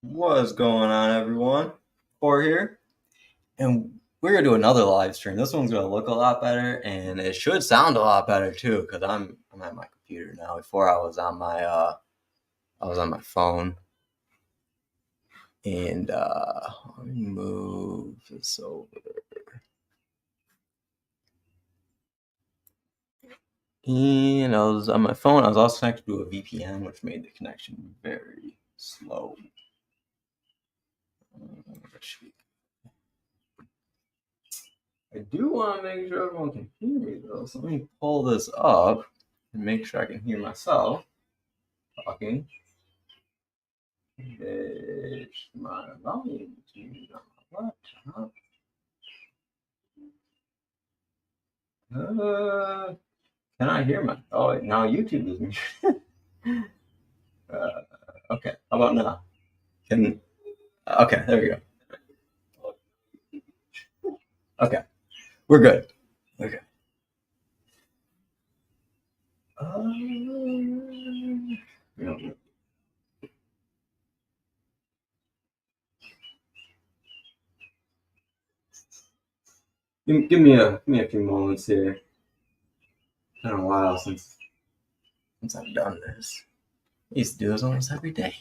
What is going on, everyone? Core here, and we're gonna do another live stream. This one's gonna look a lot better, and it should sound a lot better too, because I'm at my computer now. Before I was on my phone, and let me move this over. And I was on my phone. I was also connected to a VPN, which made the connection very slow. I do want to make sure everyone can hear me though, so let me pull this up and make sure I can hear myself talking. There's my volume change on my laptop. Can I hear my? Oh, wait, now YouTube is muted. Okay, how about now? Okay, there we go. Okay, we're good. Okay. No. Give me a few moments here. It's been a while since I've done this. I used to do this almost every day.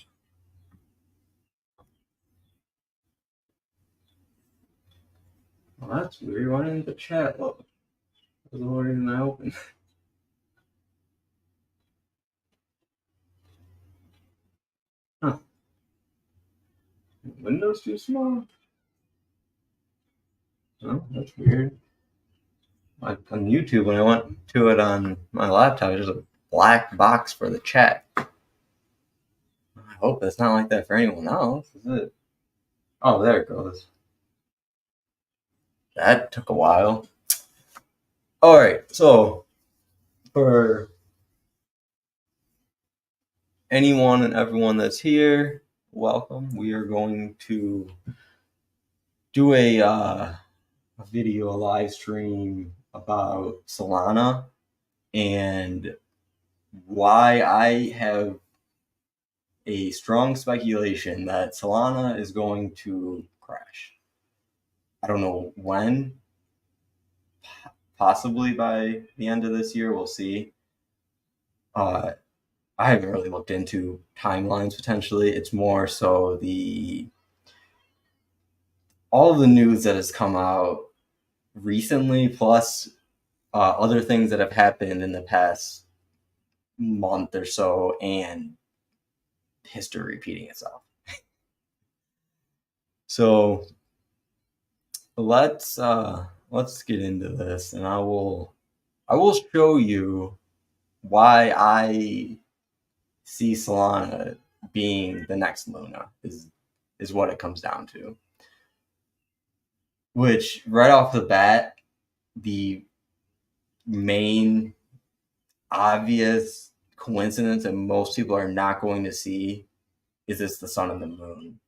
Well, that's weird. Why didn't the chat load? It was already in my open. Huh. Window's too small? Oh, that's weird. On YouTube, when I went to it on my laptop, there's a black box for the chat. I hope it's not like that for anyone else, is it? Oh, there it goes. That took a while. All right, so for anyone and everyone that's here, welcome. We are going to do a video, a live stream about Solana and why I have a strong speculation that Solana is going to crash. I don't know when, possibly by the end of this year, we'll see. I haven't really looked into timelines potentially. It's more so all of the news that has come out recently, plus other things that have happened in the past month or so, and history repeating itself. So let's get into this, and I will show you why I see Solana being the next Luna is what it comes down to. Which right off the bat, the main obvious coincidence that most people are not going to see is it's the sun and the moon.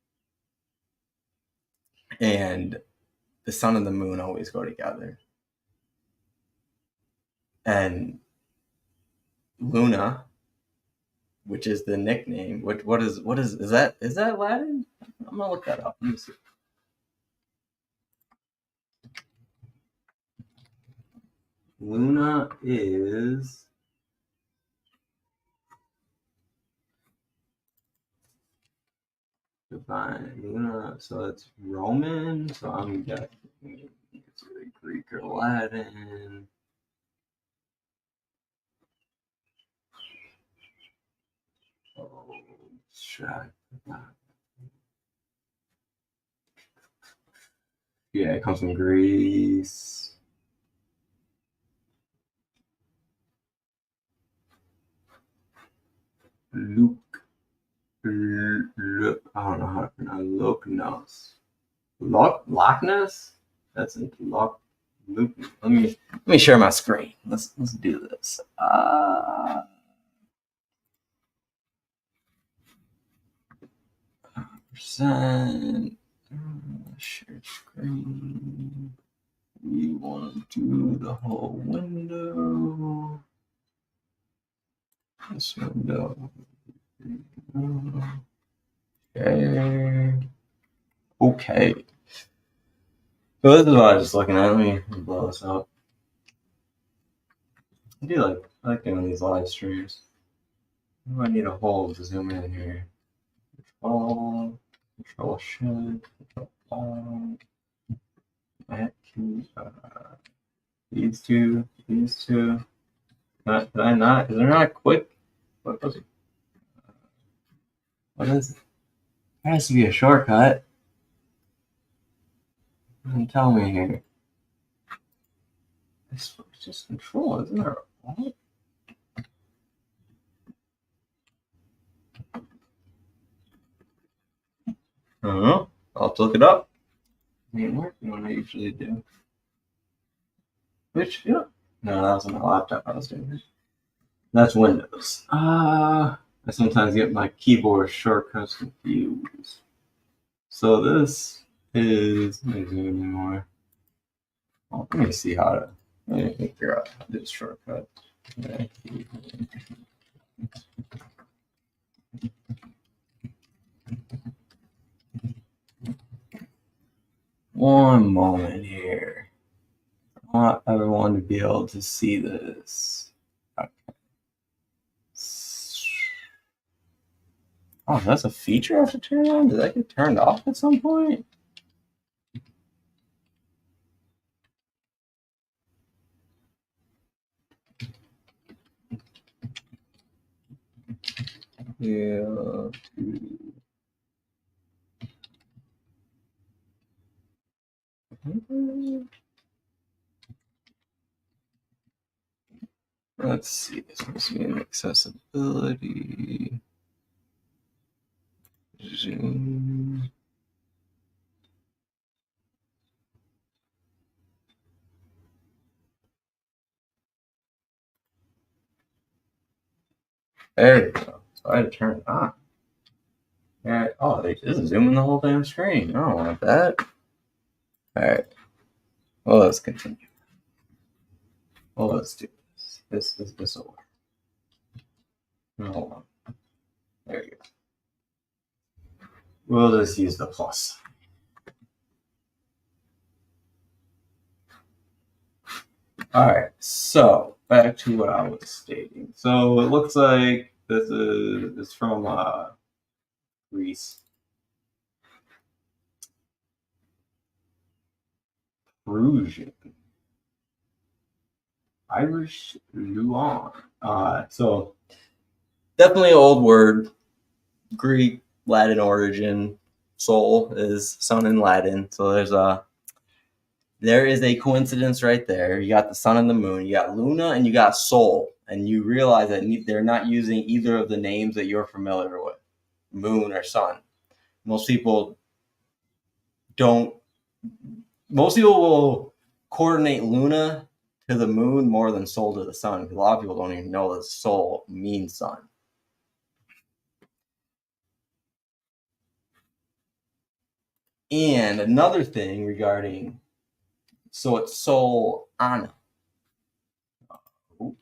And the sun and the moon always go together. And Luna, which is the nickname, what is that Latin? I'm gonna look that up. Let me see. Luna is divine. Luna, so it's Roman. So I'm guessing it's either Greek or Latin. Oh, check. Yeah, it comes from Greece. Luke. I don't know how to pronounce Loch Ness. That's it. Loch. Luke. Let me share my screen. Let's do this. Percent. Share screen. We want to do the whole window. This window. Okay. So this is what I was just looking at. Let me blow this up. I like doing these live streams. What do I need to hold to zoom in here? Control shift, control alt, these two. Did I not? Is there not a quick? What was it? What is it? There has to be a shortcut. Tell me here. It's just control, isn't there? What? I don't know. I'll have to look it up. It ain't working when I usually do. Which, yeah. No, that was on my laptop I was doing it. That's Windows. I sometimes get my keyboard shortcuts confused. So this is, let me zoom in more. Well, let me see how to, let me figure out how to do this shortcut. One moment here. I want everyone to be able to see this. Okay. Oh, that's a feature I have to turn on? Did that get turned off at some point? Yeah. Let's see. This must be an accessibility. Zoom. There we go. So I had to turn it on. Yeah. Oh, this is zooming the whole damn screen. I don't want that. All right. Well, let's continue. Well, let's do this. This will work. Hold on. There you go. We'll just use the plus. All right. So back to what I was stating. So it looks like this is from Greece. Perusian. Irish Luan. So definitely an old word. Greek, Latin origin. Sol is sun in Latin. So there is a coincidence right there. You got the sun and the moon. You got Luna and you got Sol. And you realize that they're not using either of the names that you're familiar with, moon or sun. Most people don't. Most people will coordinate Luna to the moon more than Sol to the sun. Because a lot of people don't even know that Sol means sun. And another thing regarding, so it's Solana.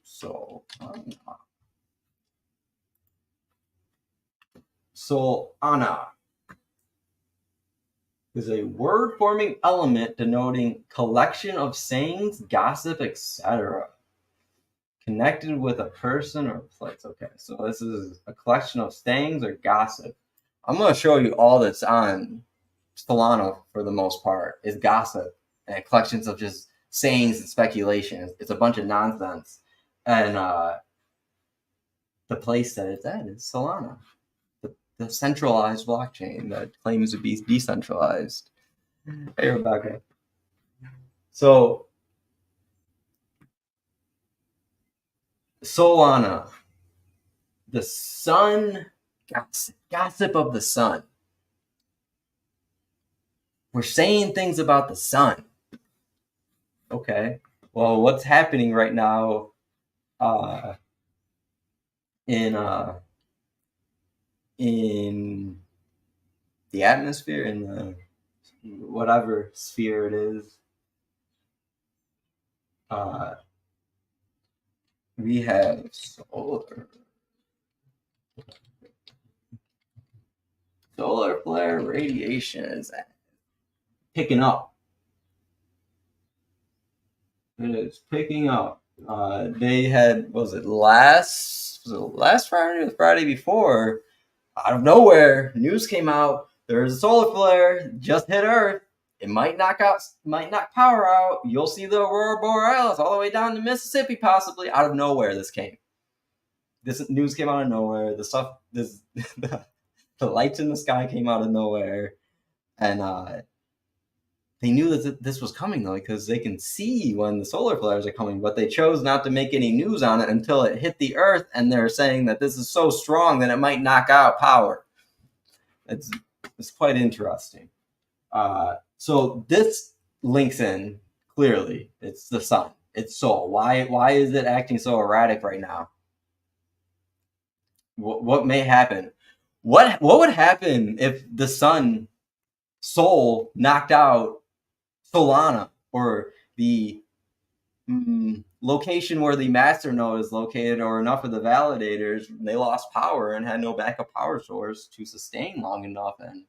Solana. Solana is a word-forming element denoting collection of sayings, gossip, etc. Connected with a person or place. Okay, so this is a collection of sayings or gossip. I'm going to show you all that's on Solana for the most part is gossip and collections of just sayings and speculation. It's a bunch of nonsense. And the place that it's at is Solana, the centralized blockchain that claims to be decentralized. Hey, Rebecca. So Solana, the sun, gossip of the sun. We're saying things about the sun. Okay. Well, what's happening right now in the atmosphere, in the whatever sphere it is, we have solar flare radiation is picking up. It is picking up. They had, was it last Friday or the Friday before? Out of nowhere, news came out. There's a solar flare just hit Earth. It might knock power out. You'll see the aurora borealis all the way down to Mississippi, possibly. Out of nowhere, this came. This news came out of nowhere. The lights in the sky came out of nowhere, and they knew that this was coming though, because they can see when the solar flares are coming. But they chose not to make any news on it until it hit the Earth, and they're saying that this is so strong that it might knock out power. It's quite interesting. So this links in clearly. It's the sun. It's Sol. Why is it acting so erratic right now? What may happen? What would happen if the sun, Sol, knocked out Solana, or the location where the master node is located, or enough of the validators, they lost power and had no backup power source to sustain long enough, and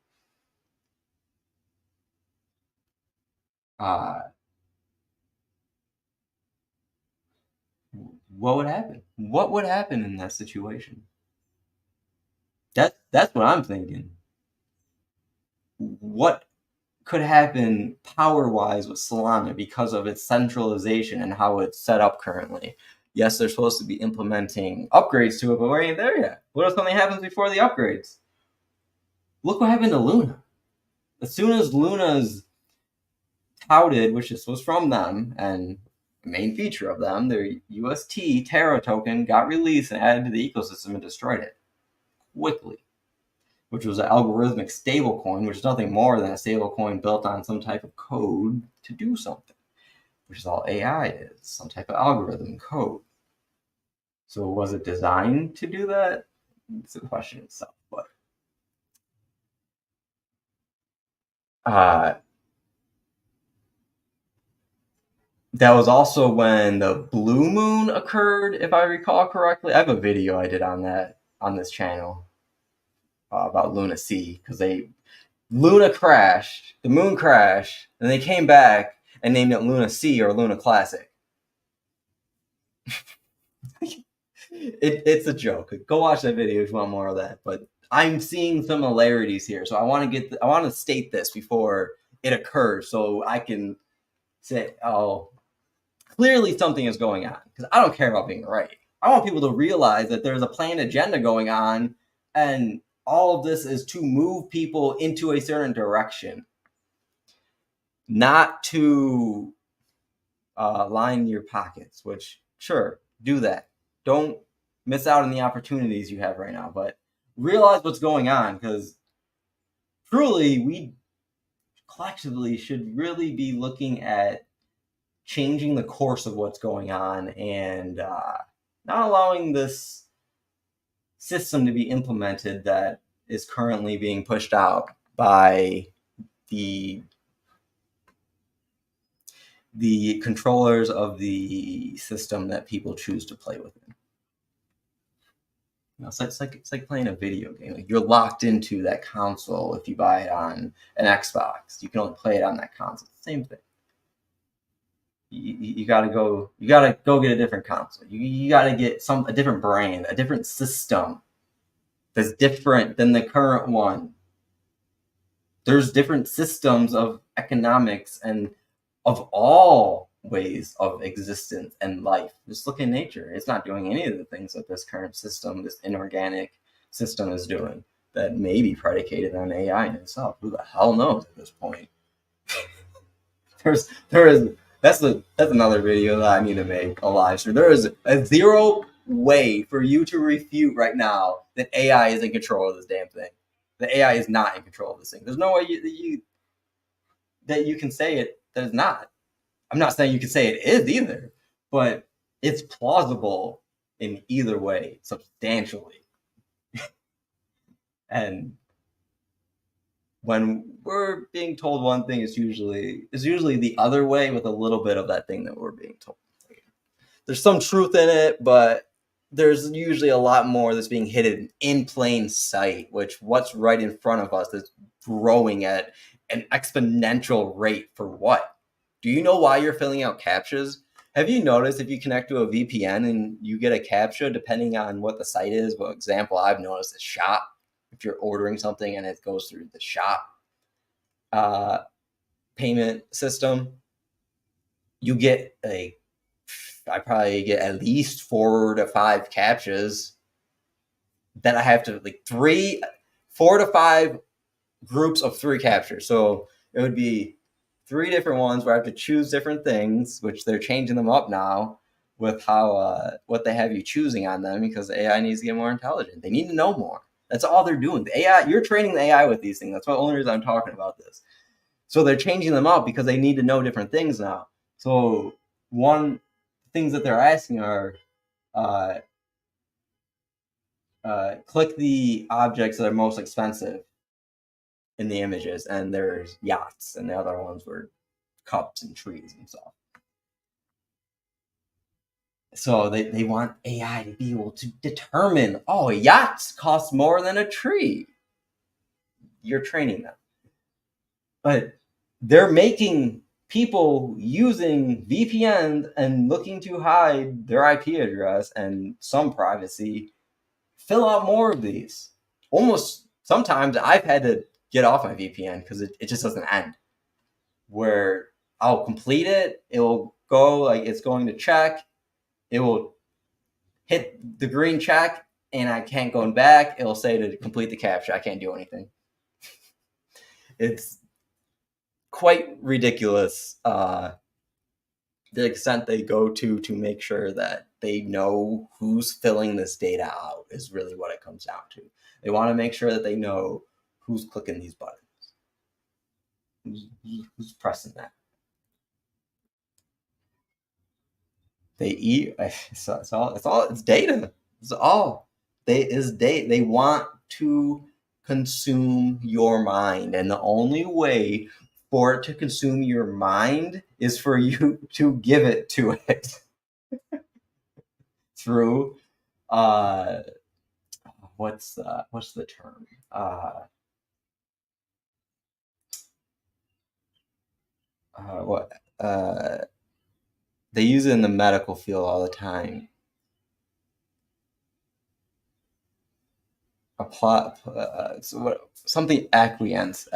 what would happen? What would happen in that situation? That's what I'm thinking. What could happen power-wise with Solana because of its centralization and how it's set up currently? Yes, they're supposed to be implementing upgrades to it, but we ain't there yet. What if something happens before the upgrades? Look what happened to Luna. As soon as Luna's touted, which this was from them, and the main feature of them, their UST Terra token got released and added to the ecosystem and destroyed it quickly, which was an algorithmic stablecoin, which is nothing more than a stablecoin built on some type of code to do something, which is all AI is, some type of algorithm code. So was it designed to do that? It's a question itself, but that was also when the blue moon occurred, if I recall correctly. I have a video I did on that on this channel about Luna C, because Luna crashed, the moon crashed, and they came back and named it Luna C, or Luna Classic. It's a joke. Go watch that video if you want more of that. But I'm seeing similarities here, so I want to state this before it occurs, so I can say, oh, clearly something is going on, because I don't care about being right. I want people to realize that there's a planned agenda going on, and all of this is to move people into a certain direction, not to line your pockets, which, sure, do that. Don't miss out on the opportunities you have right now, but realize what's going on, because truly we collectively should really be looking at changing the course of what's going on, and not allowing this system to be implemented that is currently being pushed out by the controllers of the system that people choose to play within. You know, it's like playing a video game. Like, you're locked into that console. If you buy it on an Xbox, you can only play it on that console. Same thing. You gotta go get a different console. You gotta get a different brand, a different system that's different than the current one. There's different systems of economics and of all ways of existence and life. Just look at nature. It's not doing any of the things that this current system, this inorganic system, is doing, that may be predicated on AI in itself. Who the hell knows at this point? That's another video that I need to make a live stream. There is a zero way for you to refute right now that AI is in control of this damn thing. The AI is not in control of this thing. There's no way that you can say it that it's not. I'm not saying you can say it is either, but it's plausible in either way substantially. And when we're being told one thing, it's usually the other way, with a little bit of that thing that we're being told. There's some truth in it, but there's usually a lot more that's being hidden in plain sight, which what's right in front of us is growing at an exponential rate for what? Do you know why you're filling out CAPTCHAs? Have you noticed if you connect to a VPN and you get a CAPTCHA, depending on what the site is, for example, I've noticed is shop. If you're ordering something and it goes through the shop payment system, you get I probably get at least 4 to 5 CAPTCHAs that I have to 4 to 5 groups of 3 CAPTCHAs. So it would be 3 different ones where I have to choose different things, which they're changing them up now with how what they have you choosing on them, because the AI needs to get more intelligent. They need to know more. That's all they're doing. The AI, you're training the AI with these things. That's the only reason I'm talking about this. So they're changing them up because they need to know different things now. So one things that they're asking are click the objects that are most expensive in the images, and there's yachts, and the other ones were cups and trees and stuff. So they want AI to be able to determine, oh, a yacht costs more than a tree. You're training them. But they're making people using VPN and looking to hide their IP address and some privacy fill out more of these. Almost sometimes I've had to get off my VPN because it just doesn't end. Where I'll complete it, it will go like it's going to check, it will hit the green check, and I can't go back. It'll say to complete the CAPTCHA. I can't do anything. It's quite ridiculous the extent they go to make sure that they know who's filling this data out is really what it comes down to. They want to make sure that they know who's clicking these buttons, who's pressing that. They eat. It's data. It's all data. They want to consume your mind, and the only way for it to consume your mind is for you to give it to it through what's the term? What they use it in the medical field all the time. Something acquiescence.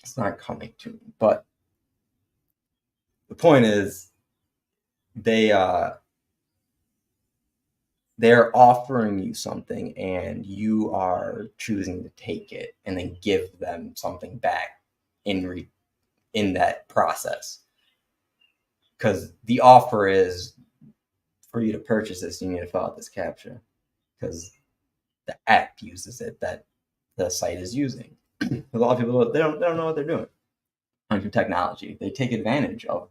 It's not coming to me, but the point is they're offering you something and you are choosing to take it and then give them something back in that process, because the offer is for you to purchase this, you need to fill out this CAPTCHA because the app uses it that the site is using. A lot of people don't know what they're doing on technology. They take advantage of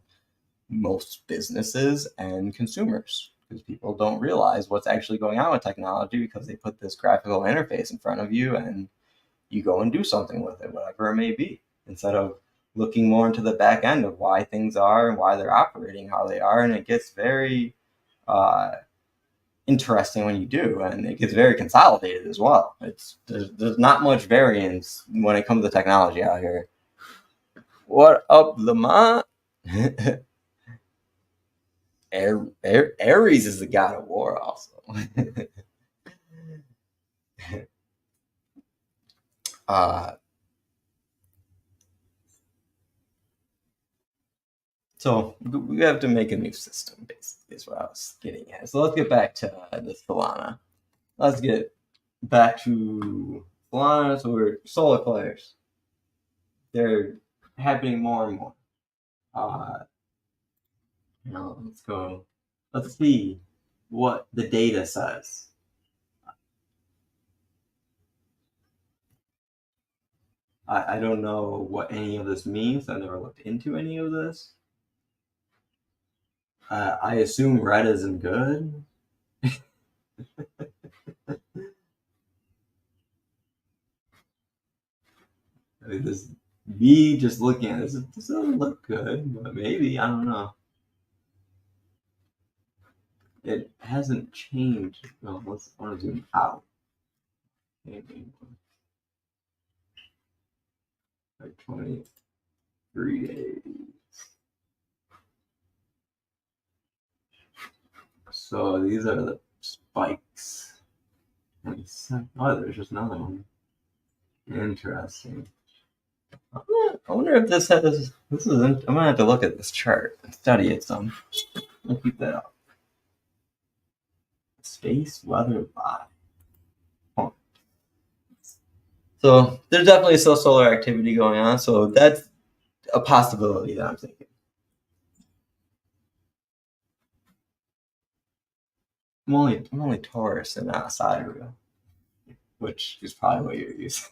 most businesses and consumers because people don't realize what's actually going on with technology because they put this graphical interface in front of you and you go and do something with it, whatever it may be, instead of looking more into the back end of why things are and why they're operating how they are. And it gets very interesting when you do, and it gets very consolidated as well. There's not much variance when it comes to technology out here. What up, Lamont? Aries is the god of war also. So we have to make a new system, basically, is what I was getting at. So let's get back to the Solana. Let's get back to Solana. So we're solar players. They're happening more and more. Let's go. Let's see what the data says. I don't know what any of this means. I've never looked into any of this. I assume red isn't good. I mean, me just looking at this doesn't look good, but maybe, I don't know. It hasn't changed. Well, let's want to zoom out. Maybe like 23 days. So these are the spikes. Oh, there's just another one. Interesting. I wonder if this has. This is. I'm gonna have to look at this chart and study it some. I'll keep that up. Space weather body. Oh. So there's definitely still solar activity going on. So that's a possibility that I'm thinking. I'm only Taurus and not Sidereal, which is probably what you're using.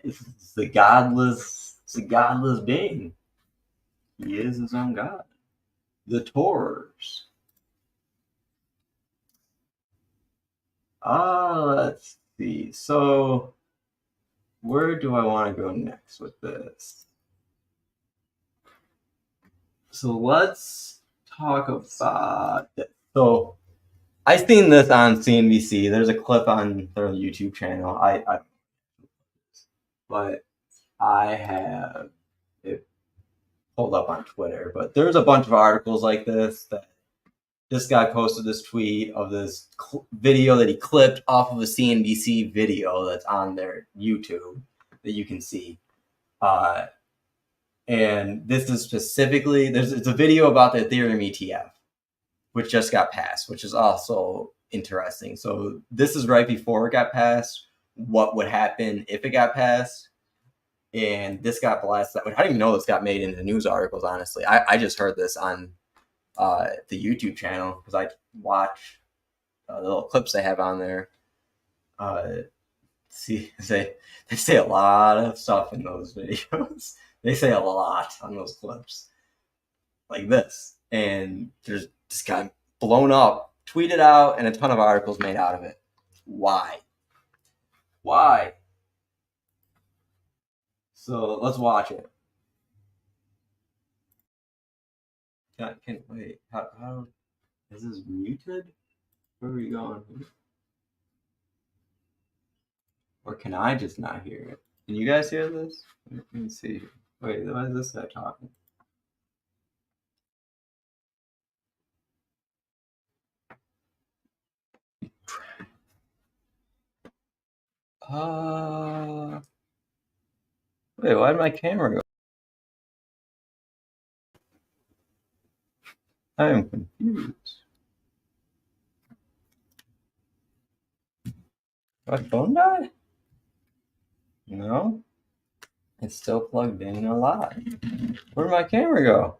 It's the godless. It's a godless being. He is his own god. The Taurus. Let's see. So, where do I want to go next with this? So let's talk about this. So I've seen this on CNBC. There's a clip on their YouTube channel. But I have it pulled up on Twitter. But there's a bunch of articles like this. This guy posted this tweet of this video that he clipped off of a CNBC video that's on their YouTube that you can see. And this is specifically, it's a video about the Ethereum ETF, which just got passed, which is also interesting. So this is right before it got passed, what would happen if it got passed. And this got blasted. I didn't even know this got made into news articles, honestly. I just heard this on the YouTube channel because I watch the little clips they have on there. See, they say a lot of stuff in those videos. They say a lot on those clips, like this, and there's this guy blown up, tweeted out, and a ton of articles made out of it. Why? So let's watch it. Wait? How is this muted? Where are we going? Or can I just not hear it? Can you guys hear this? Let me see. Wait, why is this guy talking? Wait, why did my camera go? I am confused. Did my phone die? No. It's still plugged in and alive. Where'd my camera go?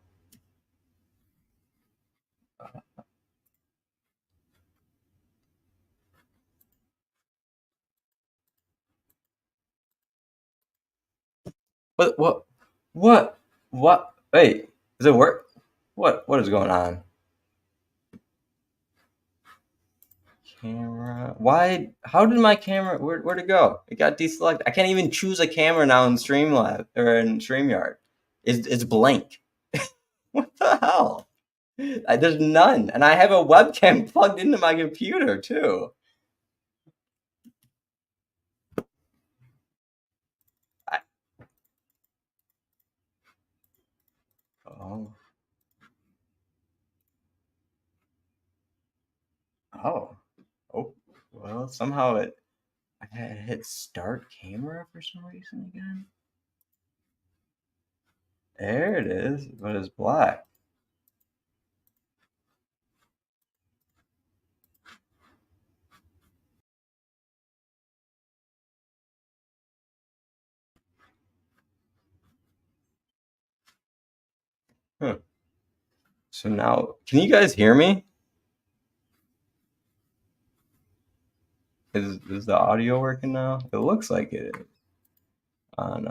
What? Wait, does it work? What is going on? Camera. Why? How did my camera? Where'd it go? It got deselected. I can't even choose a camera now in Streamlab or in StreamYard. It's blank. What the hell? There's none, and I have a webcam plugged into my computer too. Oh. Oh. Well, somehow I hit start camera for some reason again. There it is, but it's black. Huh. So now, can you guys hear me? Is the audio working now? It looks like it is on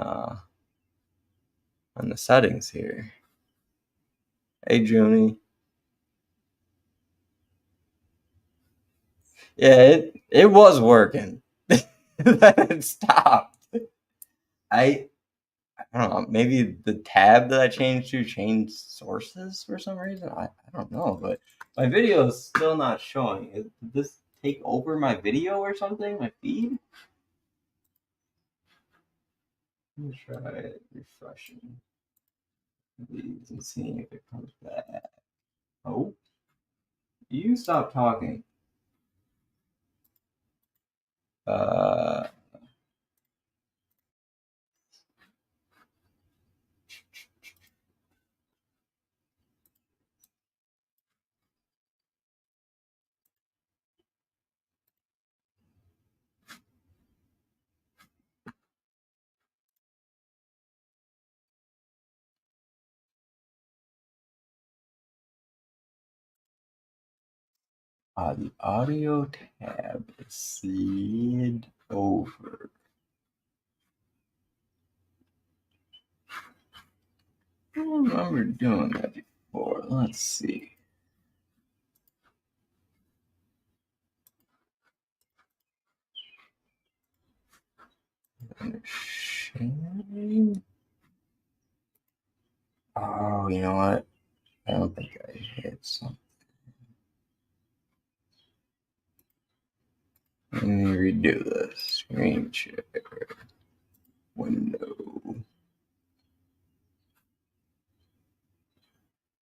the settings here. Hey, Junie. Yeah, it was working. Then it stopped. I I don't know, maybe the tab that I changed to changed sources for some reason. I don't know, but my video is still not showing. Did this take over my video or something? My feed? Let me try refreshing these and seeing if it comes back. Oh, you stop talking. The audio tab is slid over. I don't remember doing that before. Let's see. Sharing. Oh, you know what? I don't think I hit something. Let me redo this. Screen share. Window.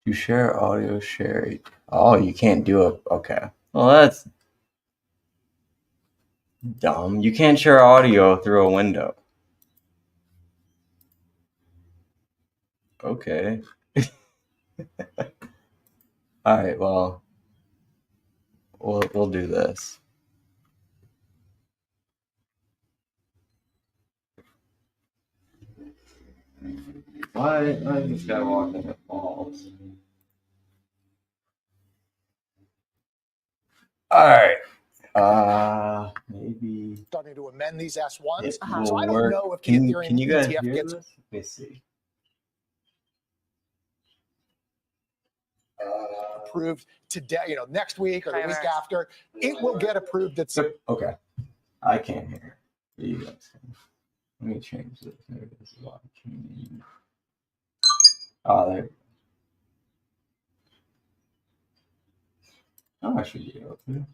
To share audio, share it. Oh, you can't do it. Okay. Well, that's dumb. You can't share audio through a window. Okay. All right. Well, we'll do this. Why this guy walking at balls? All right. Maybe starting to amend these S1s. So I don't know if the Ethereum can you guys ETF hear this? Let me see. Approved today, next week or the week after. It will get approved at some. Okay. I can't hear. You guys can. Let me change this. Maybe this is what I can. Oh, there. Oh, I should be able to.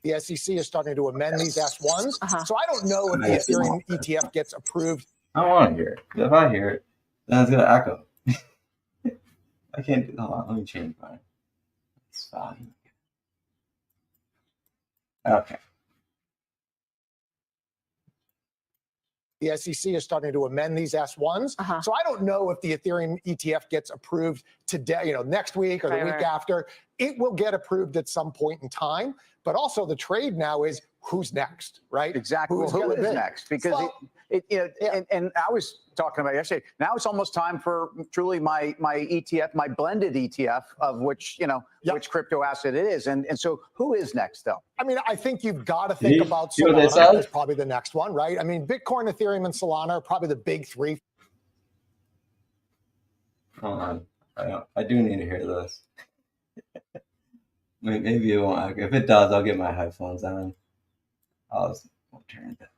The SEC is starting to amend these S1s. So I don't know if the Ethereum ETF gets approved. I don't want to hear it. If I hear it, then it's going to echo. I can't do. Hold on. Let me change mine. It's fine. Okay. The SEC is starting to amend these S1s. So I don't know if the Ethereum ETF gets approved today, next week or the week after. It will get approved at some point in time. But also the trade now is who's next, right? Exactly. Who is next? Because and I was talking about yesterday. Now it's almost time for truly my ETF, my blended ETF, of which which crypto asset it is. And so who is next though? I mean, I think you've got to think about Solana as probably the next one, right? I mean, Bitcoin, Ethereum, and Solana are probably the big three. Hold on. I do need to hear this. Maybe it won't. If it does, I'll get my headphones on. I'll turn it down.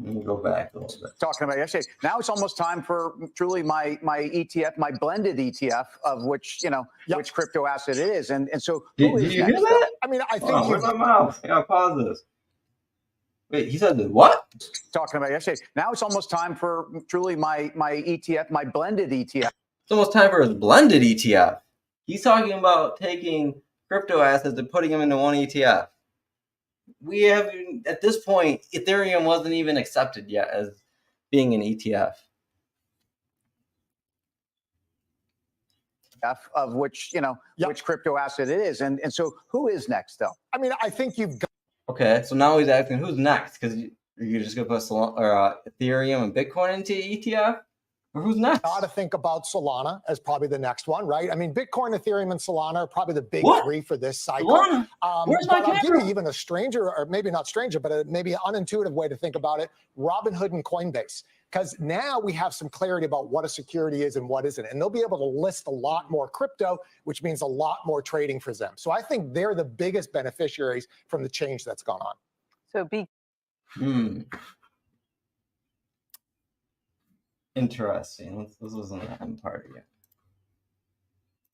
Let me go back a little bit. Talking about yesterday. Now it's almost time for truly my ETF, my blended ETF, of which which crypto asset it is. And so who Did is you next? hear that? I mean, I think where's my mouse? I gotta pause this. Wait, he said what? Talking about yesterday. Now it's almost time for truly my ETF, my blended ETF. It's almost time for his blended ETF. He's talking about taking crypto assets and putting them into one ETF. We have, at this point, Ethereum wasn't even accepted yet as being an ETF. Of which, which crypto asset it is. And so who is next though? I mean, I think you've got. Okay, so now he's asking who's next, because you're just going to put Ethereum and Bitcoin into ETF? Or who's next? Got to think about Solana as probably the next one, right? I mean, Bitcoin, Ethereum, and Solana are probably the big three for this cycle. Solana? Where's my but I'll give camera? you even a stranger, or maybe not stranger, but a maybe unintuitive way to think about it, Robinhood and Coinbase. Because now we have some clarity about what a security is and what isn't. And they'll be able to list a lot more crypto, which means a lot more trading for them. So I think they're the biggest beneficiaries from the change that's gone on. So Interesting. This wasn't the end part yet.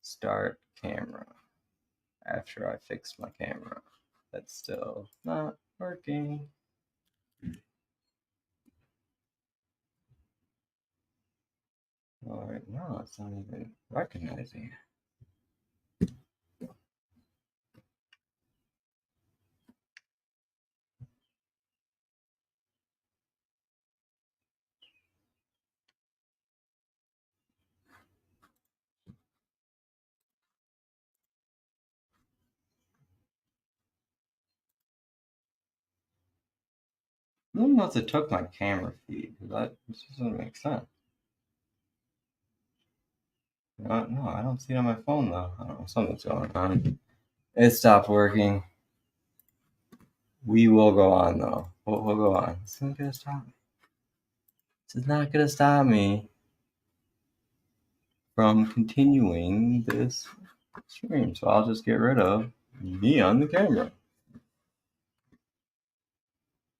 Start camera. After I fix my camera. That's still not working. All right, no, it's not even recognizing it. I don't know if it took my camera feed. This doesn't make sense. No, I don't see it on my phone though. I don't know, something's going on. It stopped working. We will go on though. We'll go on. This isn't gonna stop me. This is not gonna stop me from continuing this stream. So I'll just get rid of me on the camera.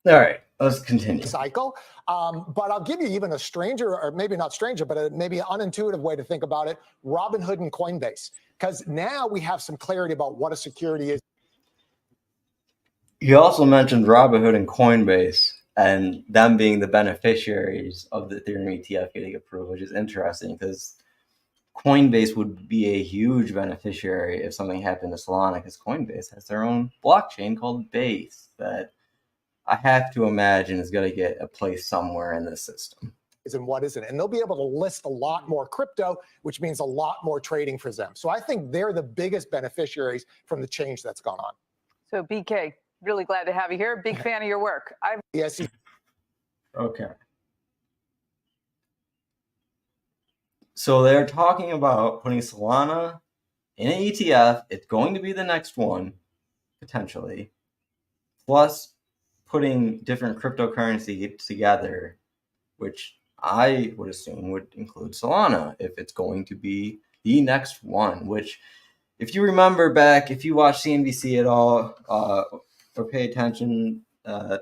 All right, let's continue. Cycle. But I'll give you even a stranger, or maybe not stranger, but a maybe unintuitive way to think about it, Robinhood and Coinbase. Because now we have some clarity about what a security is. You also mentioned Robinhood and Coinbase and them being the beneficiaries of the Ethereum ETF getting approved, which is interesting because Coinbase would be a huge beneficiary if something happened to Solana, because Coinbase has their own blockchain called Base that I have to imagine is going to get a place somewhere in this system. And what isn't. And they'll be able to list a lot more crypto, which means a lot more trading for them. So I think they're the biggest beneficiaries from the change that's gone on. So BK, really glad to have you here. Big fan of your work. Yes. Okay. So they're talking about putting Solana in an ETF. It's going to be the next one, potentially. Plus putting different cryptocurrency together, which I would assume would include Solana if it's going to be the next one, which if you remember back, if you watch CNBC at all or pay attention to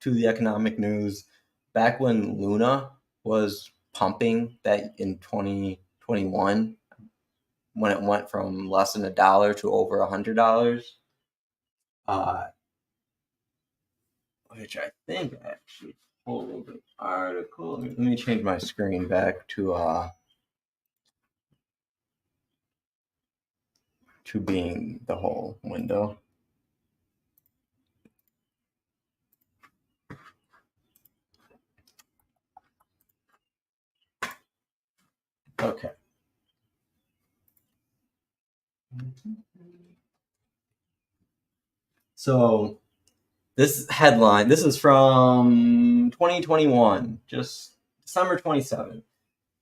the economic news, back when Luna was pumping that in 2021, when it went from less than $1 to over $100, which I think actually pulled an article. Let me change my screen back to being the whole window. Okay. So this headline, this is from 2021, just December 27th.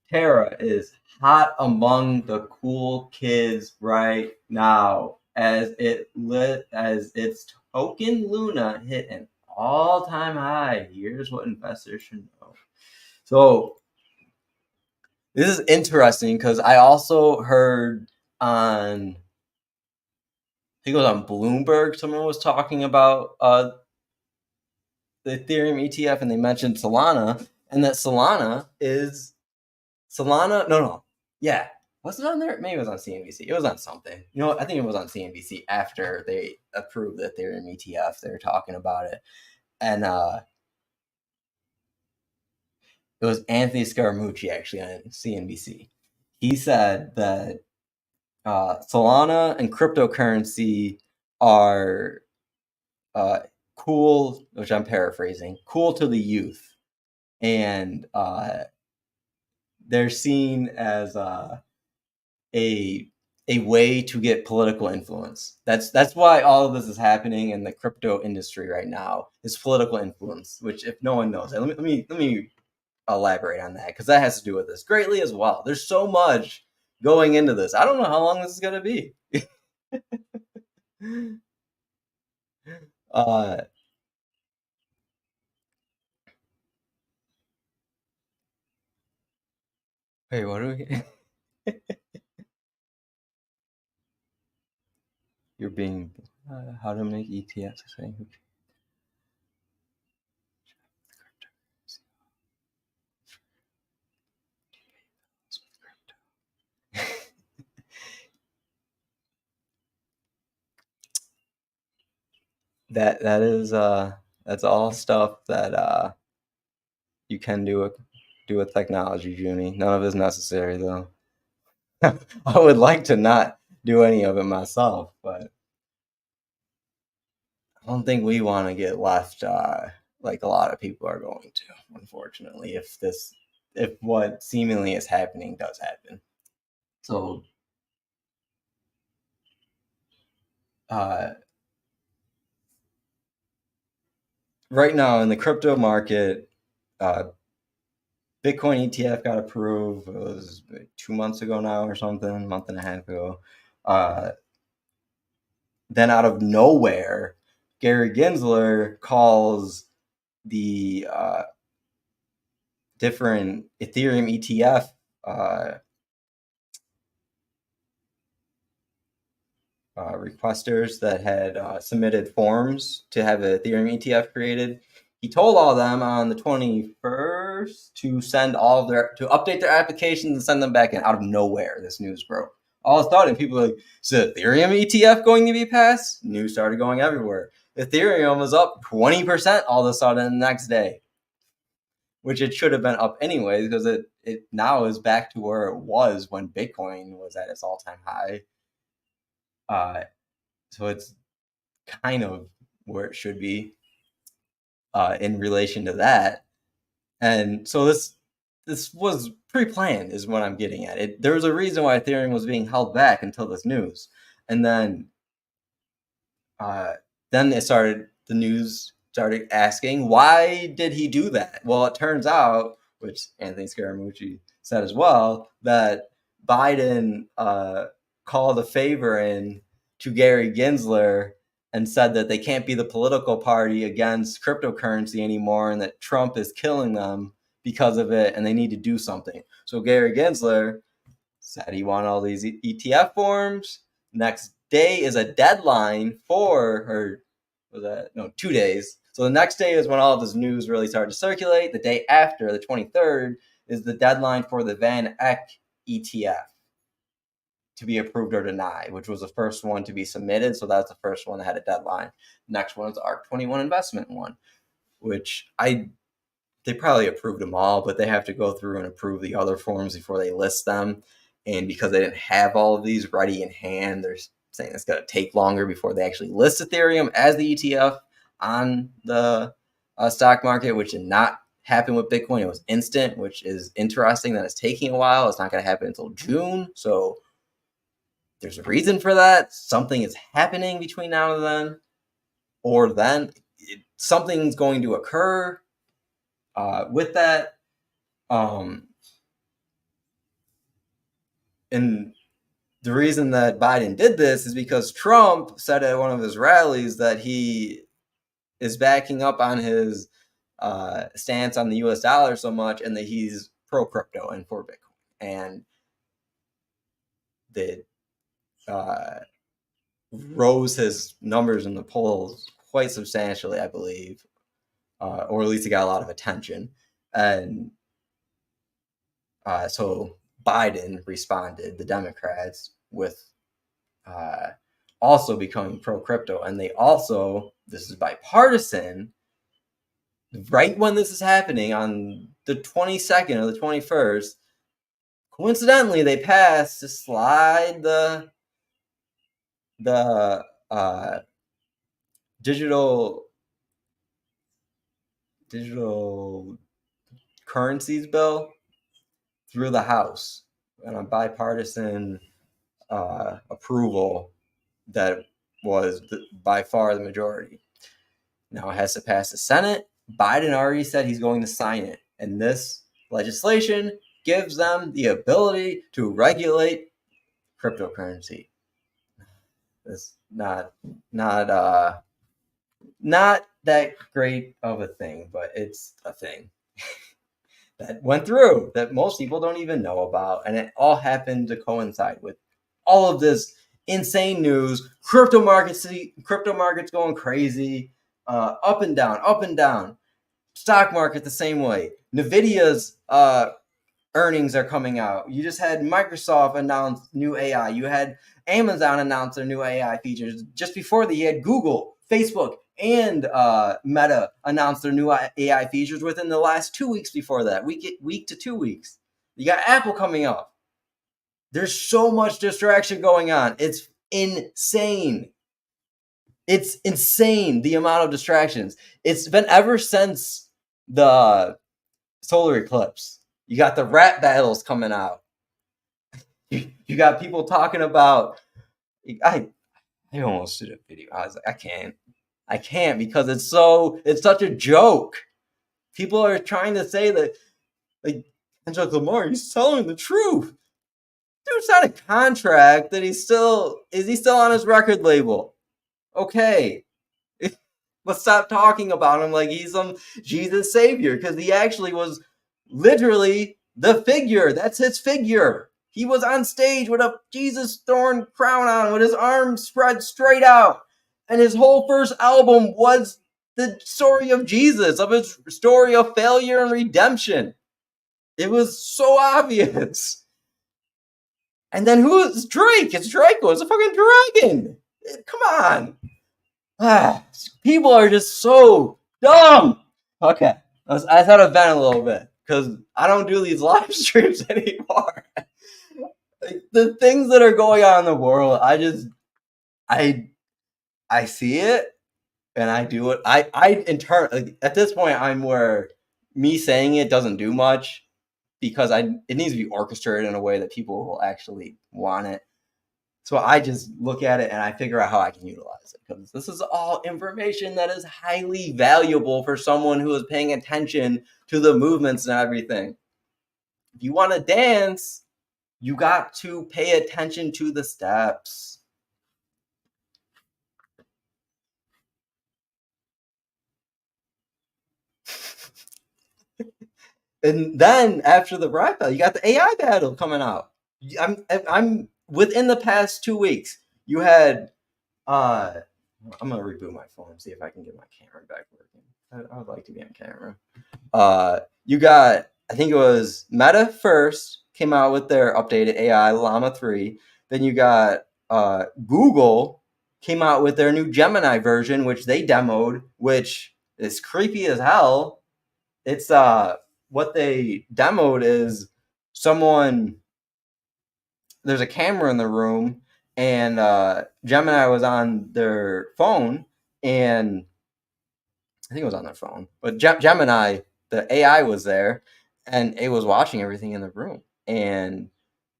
Terra is hot among the cool kids right now as its token Luna hit an all-time high. Here's what investors should know. So this is interesting because I also heard on, I think it was on Bloomberg, someone was talking about the Ethereum ETF, and they mentioned Solana, and that yeah. Was it on there? Maybe it was on CNBC. It was on something. You know, I think it was on CNBC after they approved the Ethereum ETF. They were talking about it. And it was Anthony Scaramucci actually on CNBC. He said that Solana and cryptocurrency are cool, which I'm paraphrasing, cool to the youth. And they're seen as a way to get political influence. That's why all of this is happening in the crypto industry right now, is political influence, which if no one knows, let me elaborate on that because that has to do with this greatly as well. There's so much going into this. I don't know how long this is going to be. Wait, what do we? You're being how to make ETFs. that is that's all stuff that you can do with technology, Junie. None of it is necessary though. I would like to not do any of it myself, but I don't think we want to get left like a lot of people are going to, unfortunately, if what seemingly is happening does happen. So right now in the crypto market, Bitcoin ETF got approved. It was 2 months ago now or something, a month and a half ago. Then out of nowhere, Gary Gensler calls the different Ethereum ETF requesters that had submitted forms to have an Ethereum ETF created. He told all of them on the 21st to send to update their applications and send them back in. Out of nowhere, this news broke. All of a sudden, people were like, is the Ethereum ETF going to be passed? News started going everywhere. Ethereum was up 20% all of a sudden the next day, which it should have been up anyways because it now is back to where it was when Bitcoin was at its all-time high. So it's kind of where it should be in relation to that. And so this was pre-planned is what I'm getting at. There was a reason why Ethereum was being held back until this news. And then the news started asking, why did he do that? Well, it turns out, which Anthony Scaramucci said as well, that Biden called a favor in to Gary Gensler and said that they can't be the political party against cryptocurrency anymore and that Trump is killing them because of it and they need to do something. So Gary Gensler said he wanted all these ETF forms. Next day is a deadline for, 2 days. So the next day is when all of this news really started to circulate. The day after, the 23rd, is the deadline for the Van Eck ETF to be approved or denied, which was the first one to be submitted. So that's the first one that had a deadline. Next one is the ARC-21 investment one, which they probably approved them all, but they have to go through and approve the other forms before they list them. And because they didn't have all of these ready in hand, they're saying it's going to take longer before they actually list Ethereum as the ETF on the stock market, which did not happen with Bitcoin. It was instant, which is interesting that it's taking a while. It's not going to happen until June. So there's a reason for that. Something is happening between now and then, or then something's going to occur with that. And the reason that Biden did this is because Trump said at one of his rallies that he is backing up on his stance on the US dollar so much and that he's pro crypto and for Bitcoin. And that rose his numbers in the polls quite substantially, I believe, or at least he got a lot of attention. And so Biden responded, the Democrats, with also becoming pro-crypto. And they also, this is bipartisan, right when this is happening on the 22nd or the 21st, coincidentally, they passed to slide the digital currencies bill through the House and a bipartisan approval that was by far the majority. Now it has to pass the Senate. Biden already said he's going to sign it. And this legislation gives them the ability to regulate cryptocurrency. It's not that great of a thing, but it's a thing that went through that most people don't even know about, and it all happened to coincide with all of this insane news. Crypto markets going crazy, up and down, up and down. Stock market the same way. Nvidia's earnings are coming out. You just had Microsoft announce new AI. You had Amazon announce their new AI features. Just before that, you had Google, Facebook, and Meta announce their new AI features within the last 2 weeks before that, week to 2 weeks. You got Apple coming up. There's so much distraction going on. It's insane. It's insane, the amount of distractions. It's been ever since the solar eclipse. You got the rap battles coming out. You got people talking about. I almost did a video. I was like, I can't because it's such a joke. People are trying to say that, like, Kendrick Lamar, he's telling the truth. Dude signed a contract that is he still on his record label? Okay. Let's stop talking about him like he's some Jesus savior, because he actually was literally the figure. That's his figure. He was on stage with a Jesus thorn crown on, with his arms spread straight out. And his whole first album was the story of Jesus, of his story of failure and redemption. It was so obvious. And then who is Drake? It's Draco. It's a fucking dragon. Come on. People are just so dumb. Okay. I thought I'd vent a little bit because I don't do these live streams anymore. Like, the things that are going on in the world, I see it and I do it. I in turn, like, at this point, I'm where me saying it doesn't do much because it needs to be orchestrated in a way that people will actually want it. So I just look at it and I figure out how I can utilize it, because this is all information that is highly valuable for someone who is paying attention to the movements and everything. If you want to dance, you got to pay attention to the steps. And then after the rap battle, you got the AI battle coming out. I'm within the past 2 weeks. You had I'm gonna reboot my phone and see if I can get my camera back working. I would like to be on camera. You got, I think it was Meta first came out with their updated AI Llama 3. Then you got Google came out with their new Gemini version, which they demoed, which is creepy as hell. It's what they demoed is there's a camera in the room, and Gemini was on their phone, and I think it was on their phone, but Gemini, the AI, was there, and it was watching everything in the room. And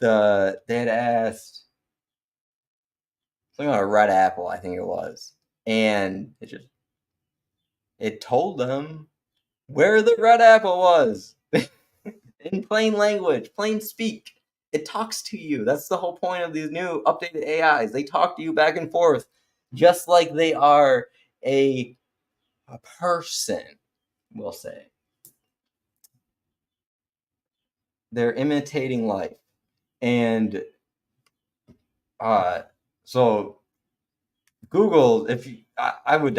they had asked something about a red apple, I think it was, and it told them where the red apple was in plain language, plain speak. It talks to you. That's the whole point of these new updated AIs. They talk to you back and forth, just like they are a person, we'll say. They're imitating life. And so Google, I would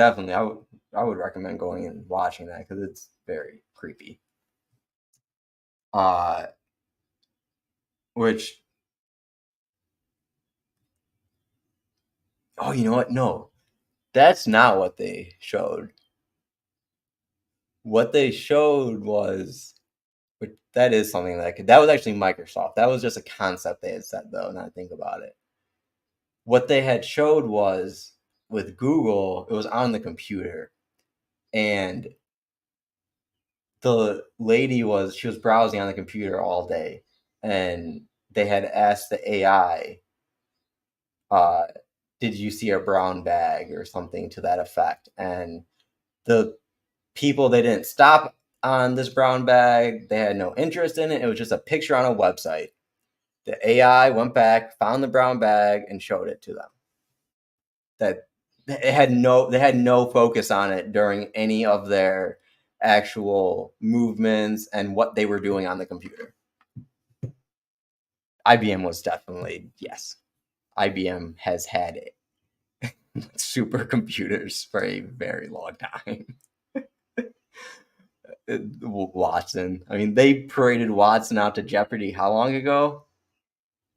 recommend going and watching that, because it's very creepy. Which, oh, you know what? No, that's not what they showed. What they showed was, that is something that was actually Microsoft. That was just a concept they had said, though, now I think about it. What they had showed was, with Google, it was on the computer, and the lady she was browsing on the computer all day, and they had asked the AI, did you see a brown bag or something to that effect? And the people, they didn't stop on this brown bag. They had no interest in it. It was just a picture on a website. The AI went back, found the brown bag, and showed it to them. That they had no focus on it during any of their actual movements and what they were doing on the computer. IBM was definitely, yes. IBM has had it. Supercomputers for a very long time. Watson. I mean, they paraded Watson out to Jeopardy how long ago?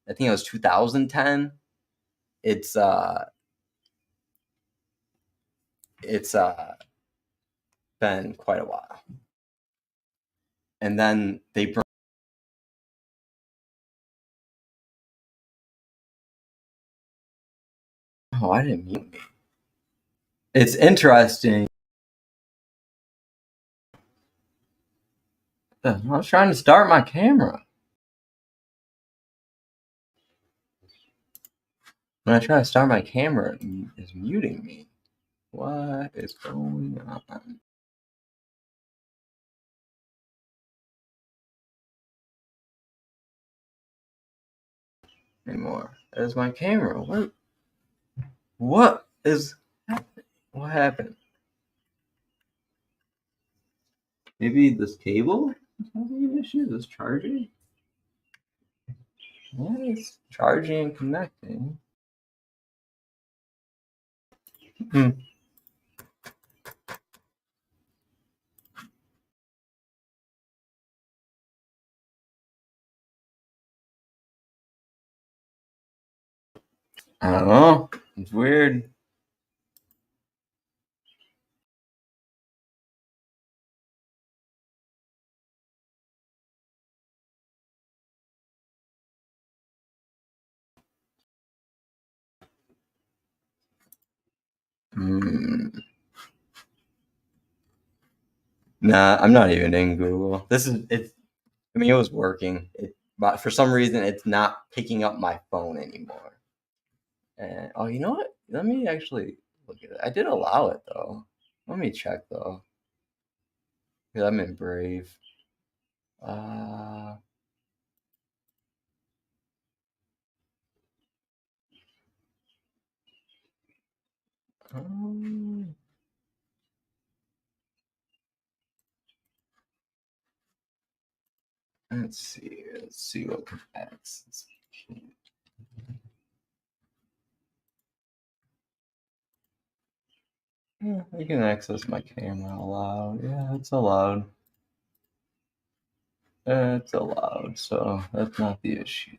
I think it was 2010. It's been quite a while. And then they Oh, I didn't mute me. It's interesting. I was trying to start my camera. When I try to start my camera, it's muting me. What is going on? Anymore. There's my camera. What is happening? What happened? Maybe this cable is having an issue. This charging? Yeah, it's charging and connecting. I don't know. It's weird. Nah, I'm not even in Google. I mean, it was working. But for some reason, it's not picking up my phone anymore. And oh, you know what? Let me actually look at it. I did allow it though. Let me check though. Because I'm in Brave. Let's see what access. Yeah, I can access my camera allowed. Yeah, it's allowed. It's allowed, so that's not the issue.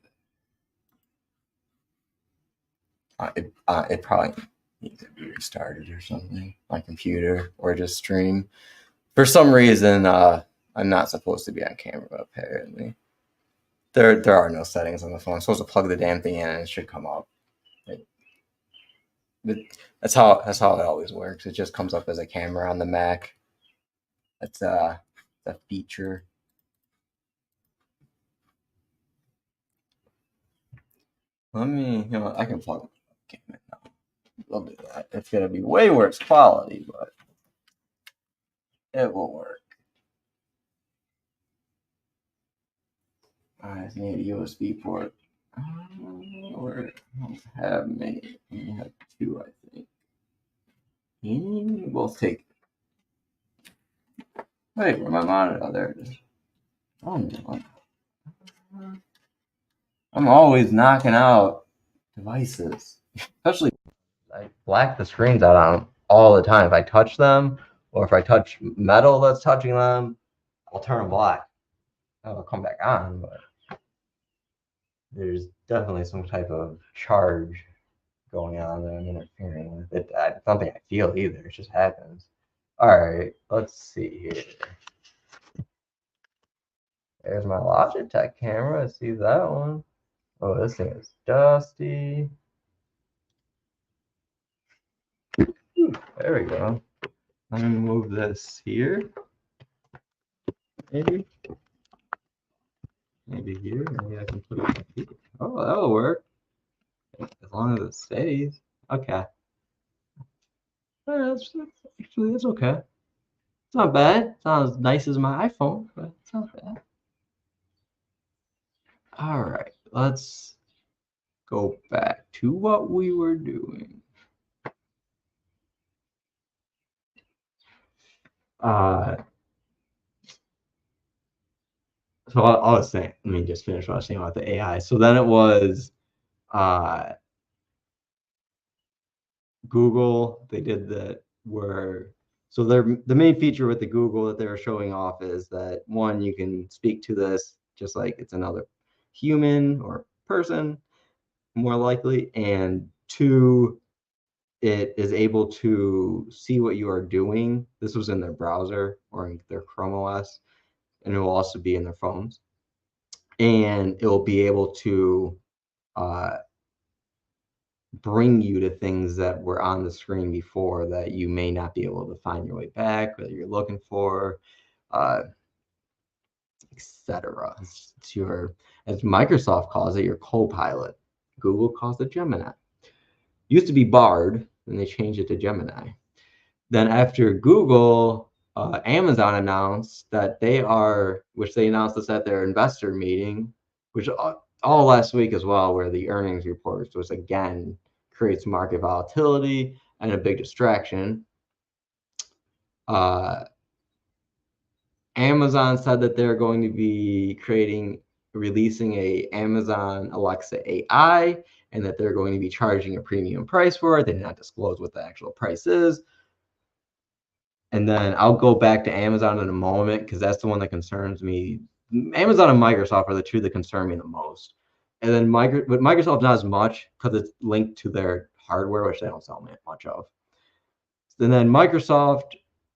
It probably needs to be restarted or something. My computer or just stream. For some reason, I'm not supposed to be on camera. Apparently, there are no settings on the phone. I'm supposed to plug the damn thing in and it should come up. That's how it always works. It just comes up as a camera on the Mac. That's a feature. Let me, I can plug the camera now. I'll do that. It's gonna be way worse quality, but it will work. I just need a USB port. Or I don't have many. I only have 2, I think. We'll take. Wait, where's my monitor? Oh, there it is. Oh no. I'm always knocking out devices, especially I black the screens out on them all the time. If I touch them, or if I touch metal that's touching them, I'll turn them black. It'll come back on, but there's definitely some type of charge going on that I'm interfering with. It's something I feel either. It just happens. All right, let's see here. There's my Logitech camera. I see that one. Oh, this thing is dusty. There we go. Let me move this here. Maybe. Maybe here. Maybe I can put it here. Oh, that'll work. As long as it stays. Okay. That's okay. It's not bad. It's not as nice as my iPhone, but it's not bad. All right, let's go back to what we were doing. So I was saying, let me just finish what I was saying about the AI. So then it was Google. They did so the main feature with the Google that they were showing off is that one, you can speak to this just like it's another human or person, more likely, and two, it is able to see what you are doing. This was in their browser or in their Chrome OS, and it will also be in their phones. And it will be able to bring you to things that were on the screen before that you may not be able to find your way back, or that you're looking for, etc. It's your, as Microsoft calls it, your co-pilot. Google calls it Gemini. Used to be Bard, and they changed it to Gemini. Then after Google, Amazon announced that which they announced this at their investor meeting, which all last week as well, where the earnings reports was again creates market volatility and a big distraction. Amazon said that they're going to be releasing a Amazon Alexa AI, and that they're going to be charging a premium price for it. They did not disclose what the actual price is. And then I'll go back to Amazon in a moment because that's the one that concerns me. Amazon and Microsoft are the two that concern me the most. And then but Microsoft not as much because it's linked to their hardware, which they don't sell much of. And then Microsoft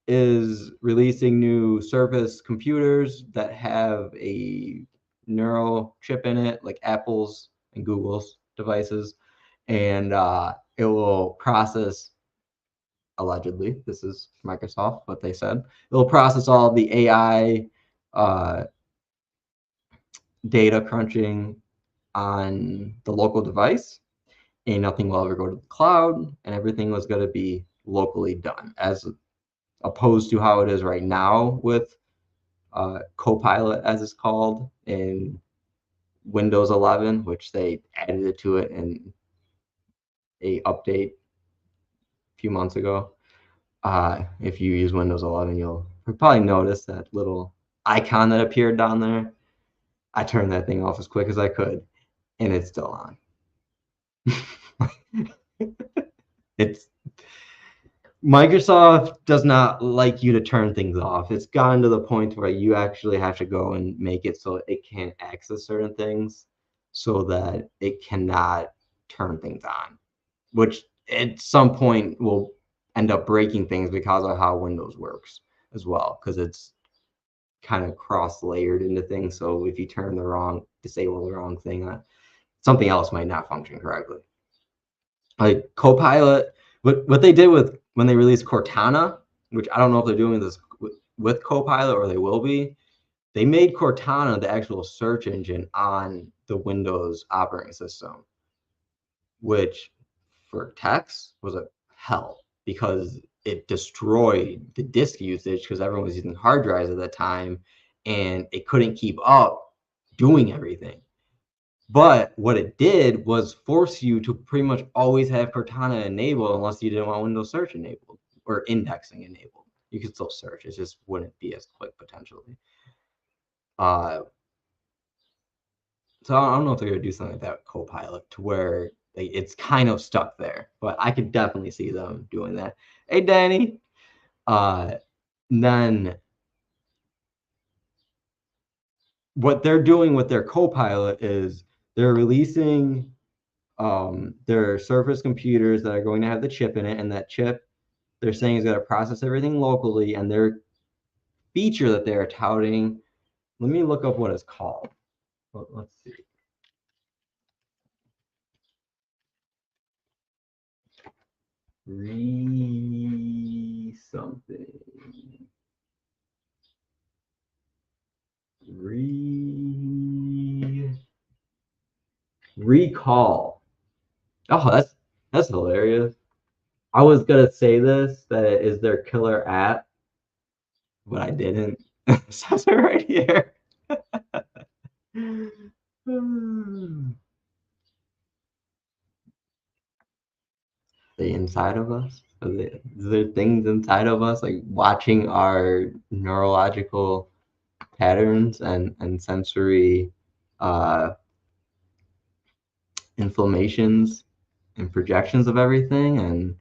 is releasing new Surface computers that have a neural chip in it, like Apple's and Google's devices, and it will process. Allegedly, this is Microsoft, what they said. It'll process all of the AI data crunching on the local device, and nothing will ever go to the cloud, and everything was going to be locally done, as opposed to how it is right now with Copilot, as it's called, in Windows 11, which they added it to it in a update a few months ago. If you use Windows 11, you'll probably notice that little icon that appeared down there. I turned that thing off as quick as I could, and it's still on. Microsoft does not like you to turn things off. It's gotten to the point where you actually have to go and make it so it can't access certain things so that it cannot turn things on, which at some point will end up breaking things because of how Windows works as well, because it's kind of cross-layered into things. So if you disable the wrong thing, something else might not function correctly. Like Copilot, what they did when they released Cortana, which I don't know if they're doing this with Copilot or they will be, they made Cortana the actual search engine on the Windows operating system, which for text was a hell because it destroyed the disk usage because everyone was using hard drives at that time and it couldn't keep up doing everything. But what it did was force you to pretty much always have Cortana enabled unless you didn't want Windows search enabled or indexing enabled. You could still search, it just wouldn't be as quick potentially. So I don't know if they're going to do something like that with Copilot to where it's kind of stuck there, but I could definitely see them doing that. Hey, Danny. Then what they're doing with their Copilot is they're releasing their Surface computers that are going to have the chip in it, and that chip they're saying is going to process everything locally, and their feature that they're touting, let me look up what it's called. Let's see. Recall. Oh, that's hilarious. I was gonna say this, that it is their killer app, but I didn't. It says it right here. The inside of us? Is there things inside of us, like watching our neurological patterns and sensory inflammations and projections of everything? And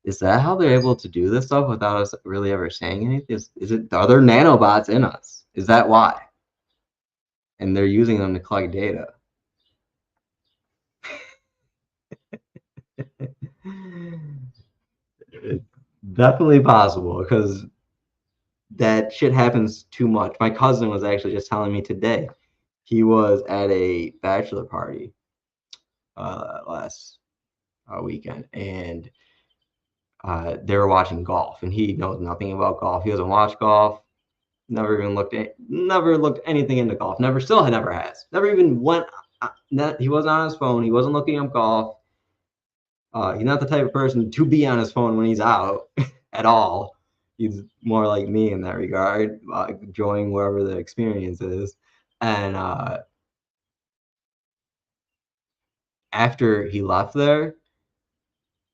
is that how they're able to do this stuff without us really ever saying anything? Is it, are there nanobots in us? Is that why? And they're using them to collect data. It's definitely possible, because that shit happens too much. My cousin was actually just telling me today, he was at a bachelor party last weekend, and they were watching golf, and he knows nothing about golf. He doesn't watch golf. Never even never looked anything into golf. Never has. Never even went. He wasn't on his phone. He wasn't looking up golf. He's not the type of person to be on his phone when he's out at all. He's more like me in that regard, enjoying wherever the experience is. And after he left there,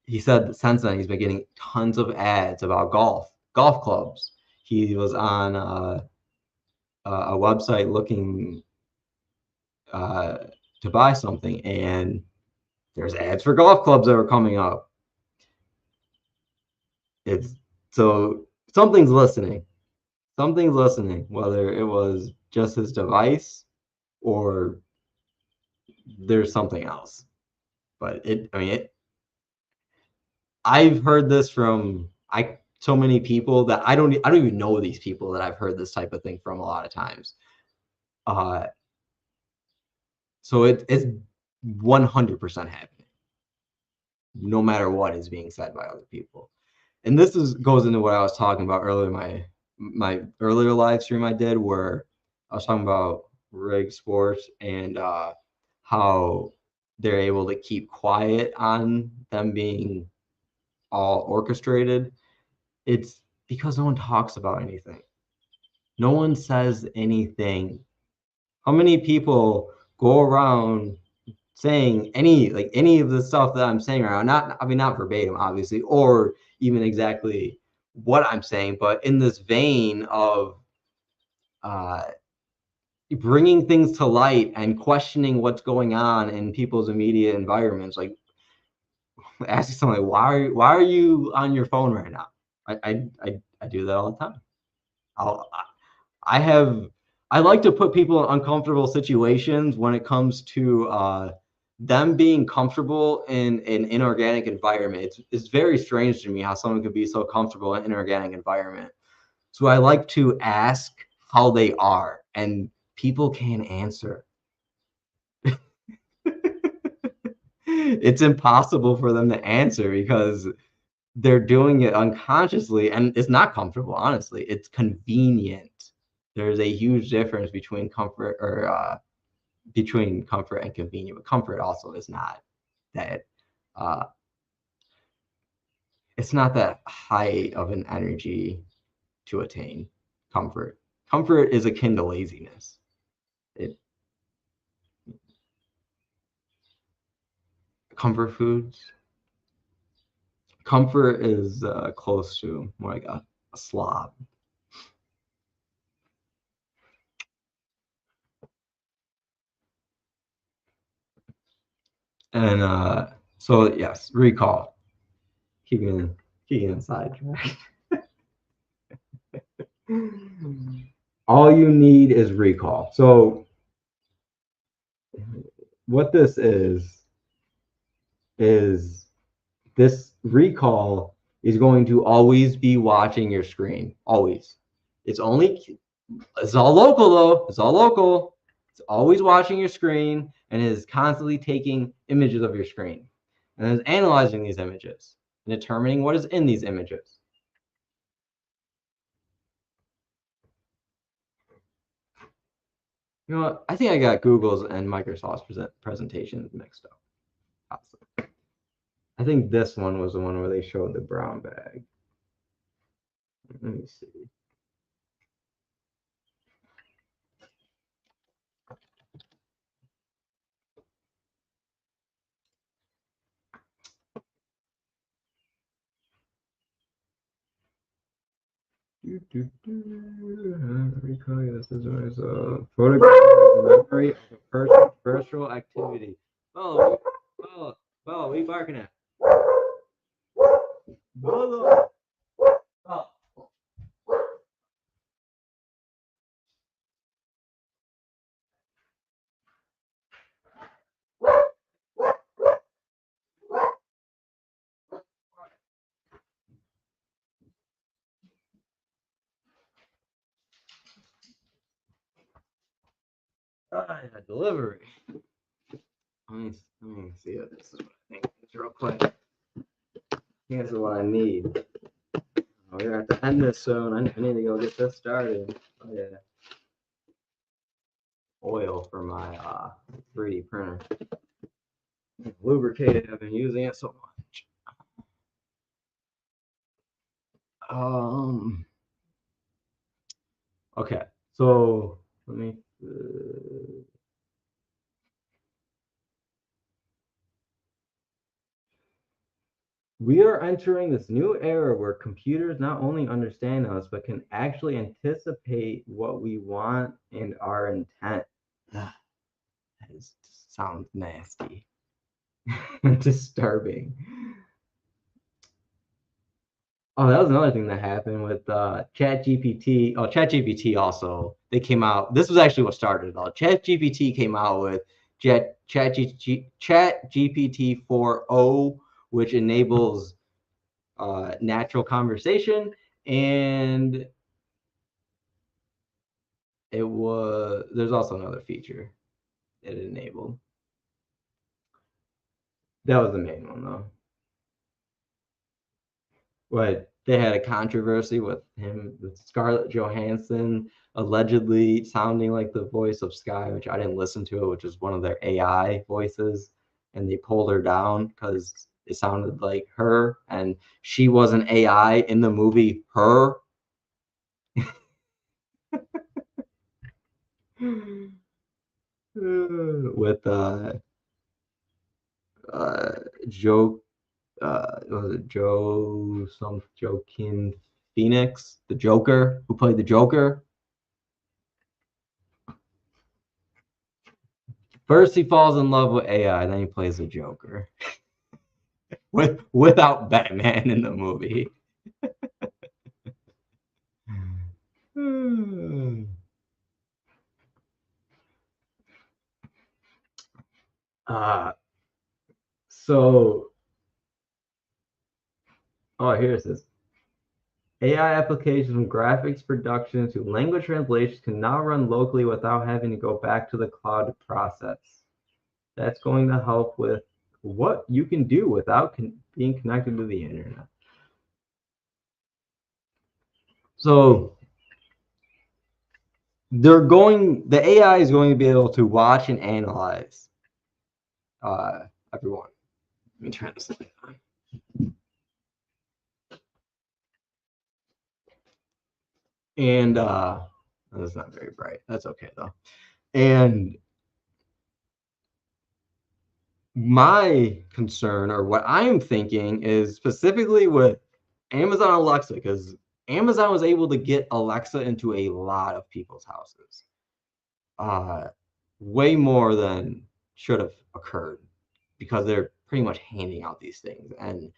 he said that since then he's been getting tons of ads about golf clubs. He was on a website looking to buy something, and there's ads for golf clubs that were coming up. It's so something's listening. Something's listening, whether it was just his device or there's something else. But I've heard this from so many people that I don't even know these people that I've heard this type of thing from a lot of times. So it's 100% happening, no matter what is being said by other people. And this goes into what I was talking about earlier, my earlier live stream I did, where I was talking about rig sports and how they're able to keep quiet on them being all orchestrated. It's because no one talks about anything. No one says anything. How many people go around saying any of the stuff that I'm saying right now? Not verbatim, obviously, or even exactly what I'm saying, but in this vein of bringing things to light and questioning what's going on in people's immediate environments. Like asking somebody, why are you on your phone right now? I do that all the time. I like to put people in uncomfortable situations when it comes to them being comfortable in an inorganic environment. It's very strange to me how someone could be so comfortable in an inorganic environment. So I like to ask how they are, and people can't answer. It's impossible for them to answer because they're doing it unconsciously, and it's not comfortable, honestly. It's convenient. There's a huge difference between comfort and convenient, but comfort also is not that it's not that high of an energy to attain. Comfort is akin to laziness. Comfort foods. Comfort is close to more like a slob. And so yes, recall. Keeping sidetracked. All you need is recall. So what this is this recall is going to always be watching your screen. Always. It's all local though. It's all local. It's always watching your screen and is constantly taking images of your screen and is analyzing these images and determining what is in these images. You know what? I think I got Google's and Microsoft's presentations mixed up. Possibly. I think this one was the one where they showed the brown bag. Let me see. Recalling this is a photograph memory of a person's virtual activity. Bella, what are you barking at? Bella. Oh. A delivery. Let me see if this is what I think. It's real quick. Here's what I need. We're gonna have to end this soon. I need to go get this started. Oh yeah. Oil for my 3D printer. Lubricated. I've been using it so much. Okay. So let me. We are entering this new era where computers not only understand us, but can actually anticipate what we want and our intent. That sounds nasty. Disturbing. Oh, that was another thing that happened with ChatGPT. Oh, ChatGPT also, they came out. This was actually what started it all. ChatGPT came out with ChatGPT 4.0, which enables natural conversation, and there's also another feature it enabled. That was the main one though. But they had a controversy with Scarlett Johansson allegedly sounding like the voice of Sky, which I didn't listen to, which is one of their AI voices, and they pulled her down because it sounded like her, and she was an AI in the movie Her. With Joe was it Joaquin Phoenix, the Joker, who played the Joker. First he falls in love with AI, then he plays the Joker. Without Batman in the movie. Here's this. AI applications from graphics production to language translations can now run locally without having to go back to the cloud to process. That's going to help with what you can do without being connected to the internet. So the AI is going to be able to watch and analyze everyone. Let me turn this on. And that's not very bright. That's okay though. And my concern, or what I'm thinking, is specifically with Amazon Alexa, because Amazon was able to get Alexa into a lot of people's houses. Way more than should have occurred, because they're pretty much handing out these things, and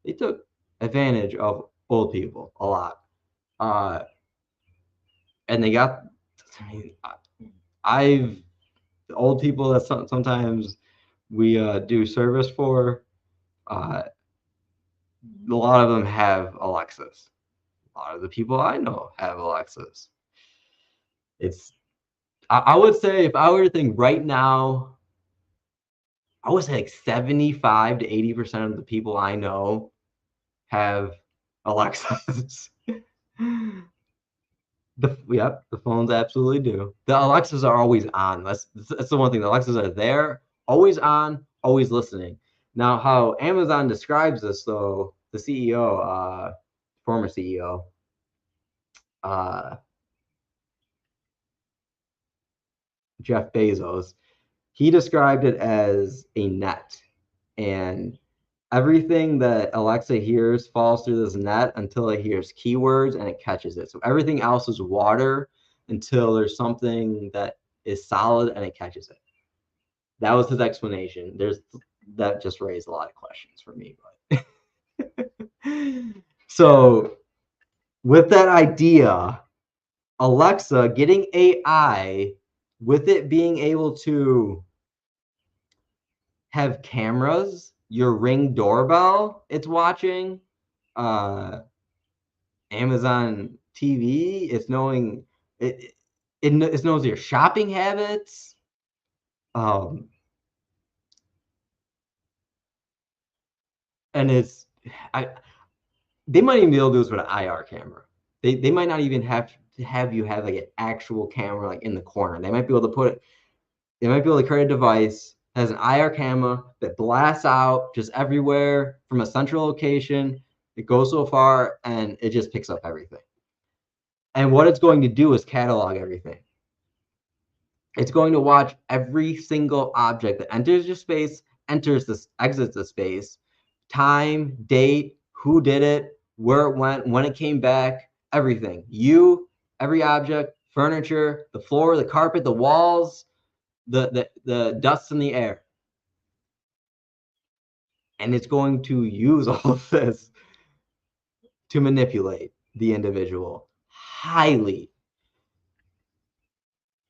they took advantage of old people a lot. And they got, the old people that sometimes we do service for, a lot of them have Alexas. A lot of the people I know have Alexas. I would say, if I were to think right now, I would say like 75 to 80% of the people I know have Alexas. The phones absolutely do. The Alexas are always on. That's the one thing. The Alexas are there, always on, always listening. Now, how Amazon describes this, though, the CEO, former CEO, Jeff Bezos, he described it as a net, and everything that Alexa hears falls through this net until it hears keywords and it catches it. So everything else is water until there's something that is solid and it catches it. That was his explanation. That just raised a lot of questions for me. But so with that idea, Alexa getting AI, with it being able to have cameras, your Ring doorbell it's watching, Amazon TV, it's knowing it knows your shopping habits. And they might even be able to do this with an IR camera. They might not even have to have you have like an actual camera like in the corner. They might be able to create a device that has an IR camera that blasts out just everywhere from a central location. It goes so far and it just picks up everything. And what it's going to do is catalog everything. It's going to watch every single object that enters your space, exits the space, time, date, who did it, where it went, when it came back, everything. Every object, furniture, the floor, the carpet, the walls, the dust in the air. And it's going to use all of this to manipulate the individual highly.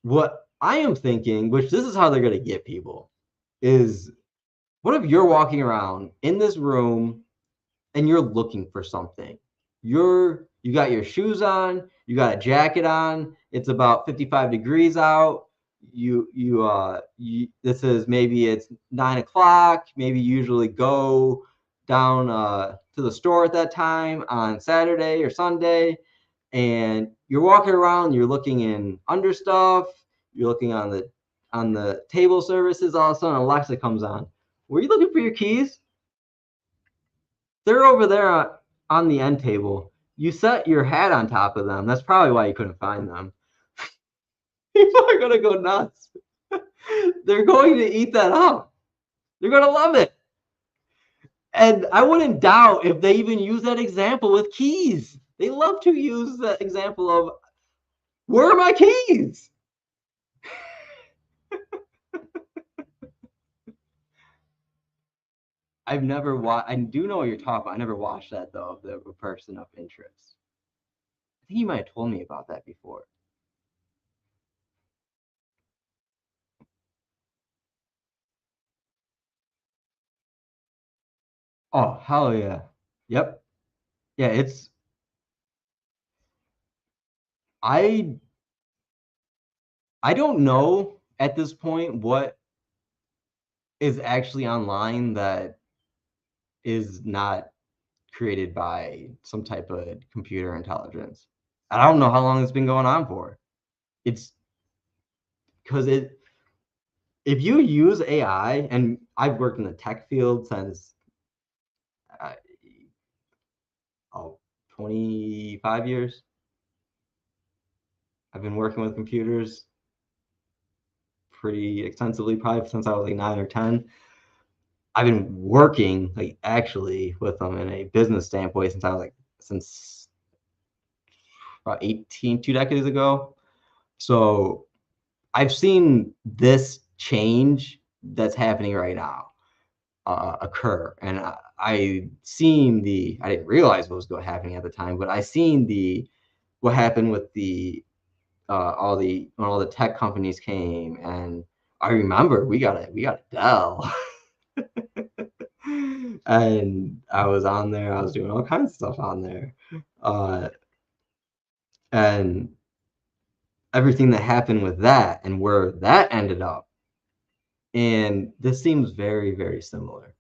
What I am thinking, which this is how they're going to get people, is what if you're walking around in this room and you're looking for something? You got your shoes on, you got a jacket on, it's about 55 degrees out. This is, maybe it's 9 o'clock, maybe you usually go down to the store at that time on Saturday or Sunday, and you're walking around, you're looking in under stuff, you're looking on the table services. All of a sudden Alexa comes on. Were you looking for your keys? They're over there on the end table. You set your hat on top of them. That's probably why you couldn't find them. People are going to go nuts. They're going to eat that up. They're going to love it. And I wouldn't doubt if they even use that example with keys. They love to use that example of, where are my keys? I do know what you're talking about. I never watched that though, of the Person of Interest. I think you might have told me about that before. Oh, hell yeah. Yep. Yeah, I don't know at this point what is actually online that is not created by some type of computer intelligence. I don't know how long it's been going on for. It's because if you use AI, and I've worked in the tech field since 25 years. I've been working with computers pretty extensively, probably since I was like 9 or 10. I've been working like actually with them in a business standpoint since about 2 decades ago. So I've seen this change that's happening right now occur, and I didn't realize what was happening at the time, but I seen what happened with when all the tech companies came, and I remember we got a Dell. And I was on there, I was doing all kinds of stuff on there. And everything that happened with that and where that ended up. And this seems very, very similar.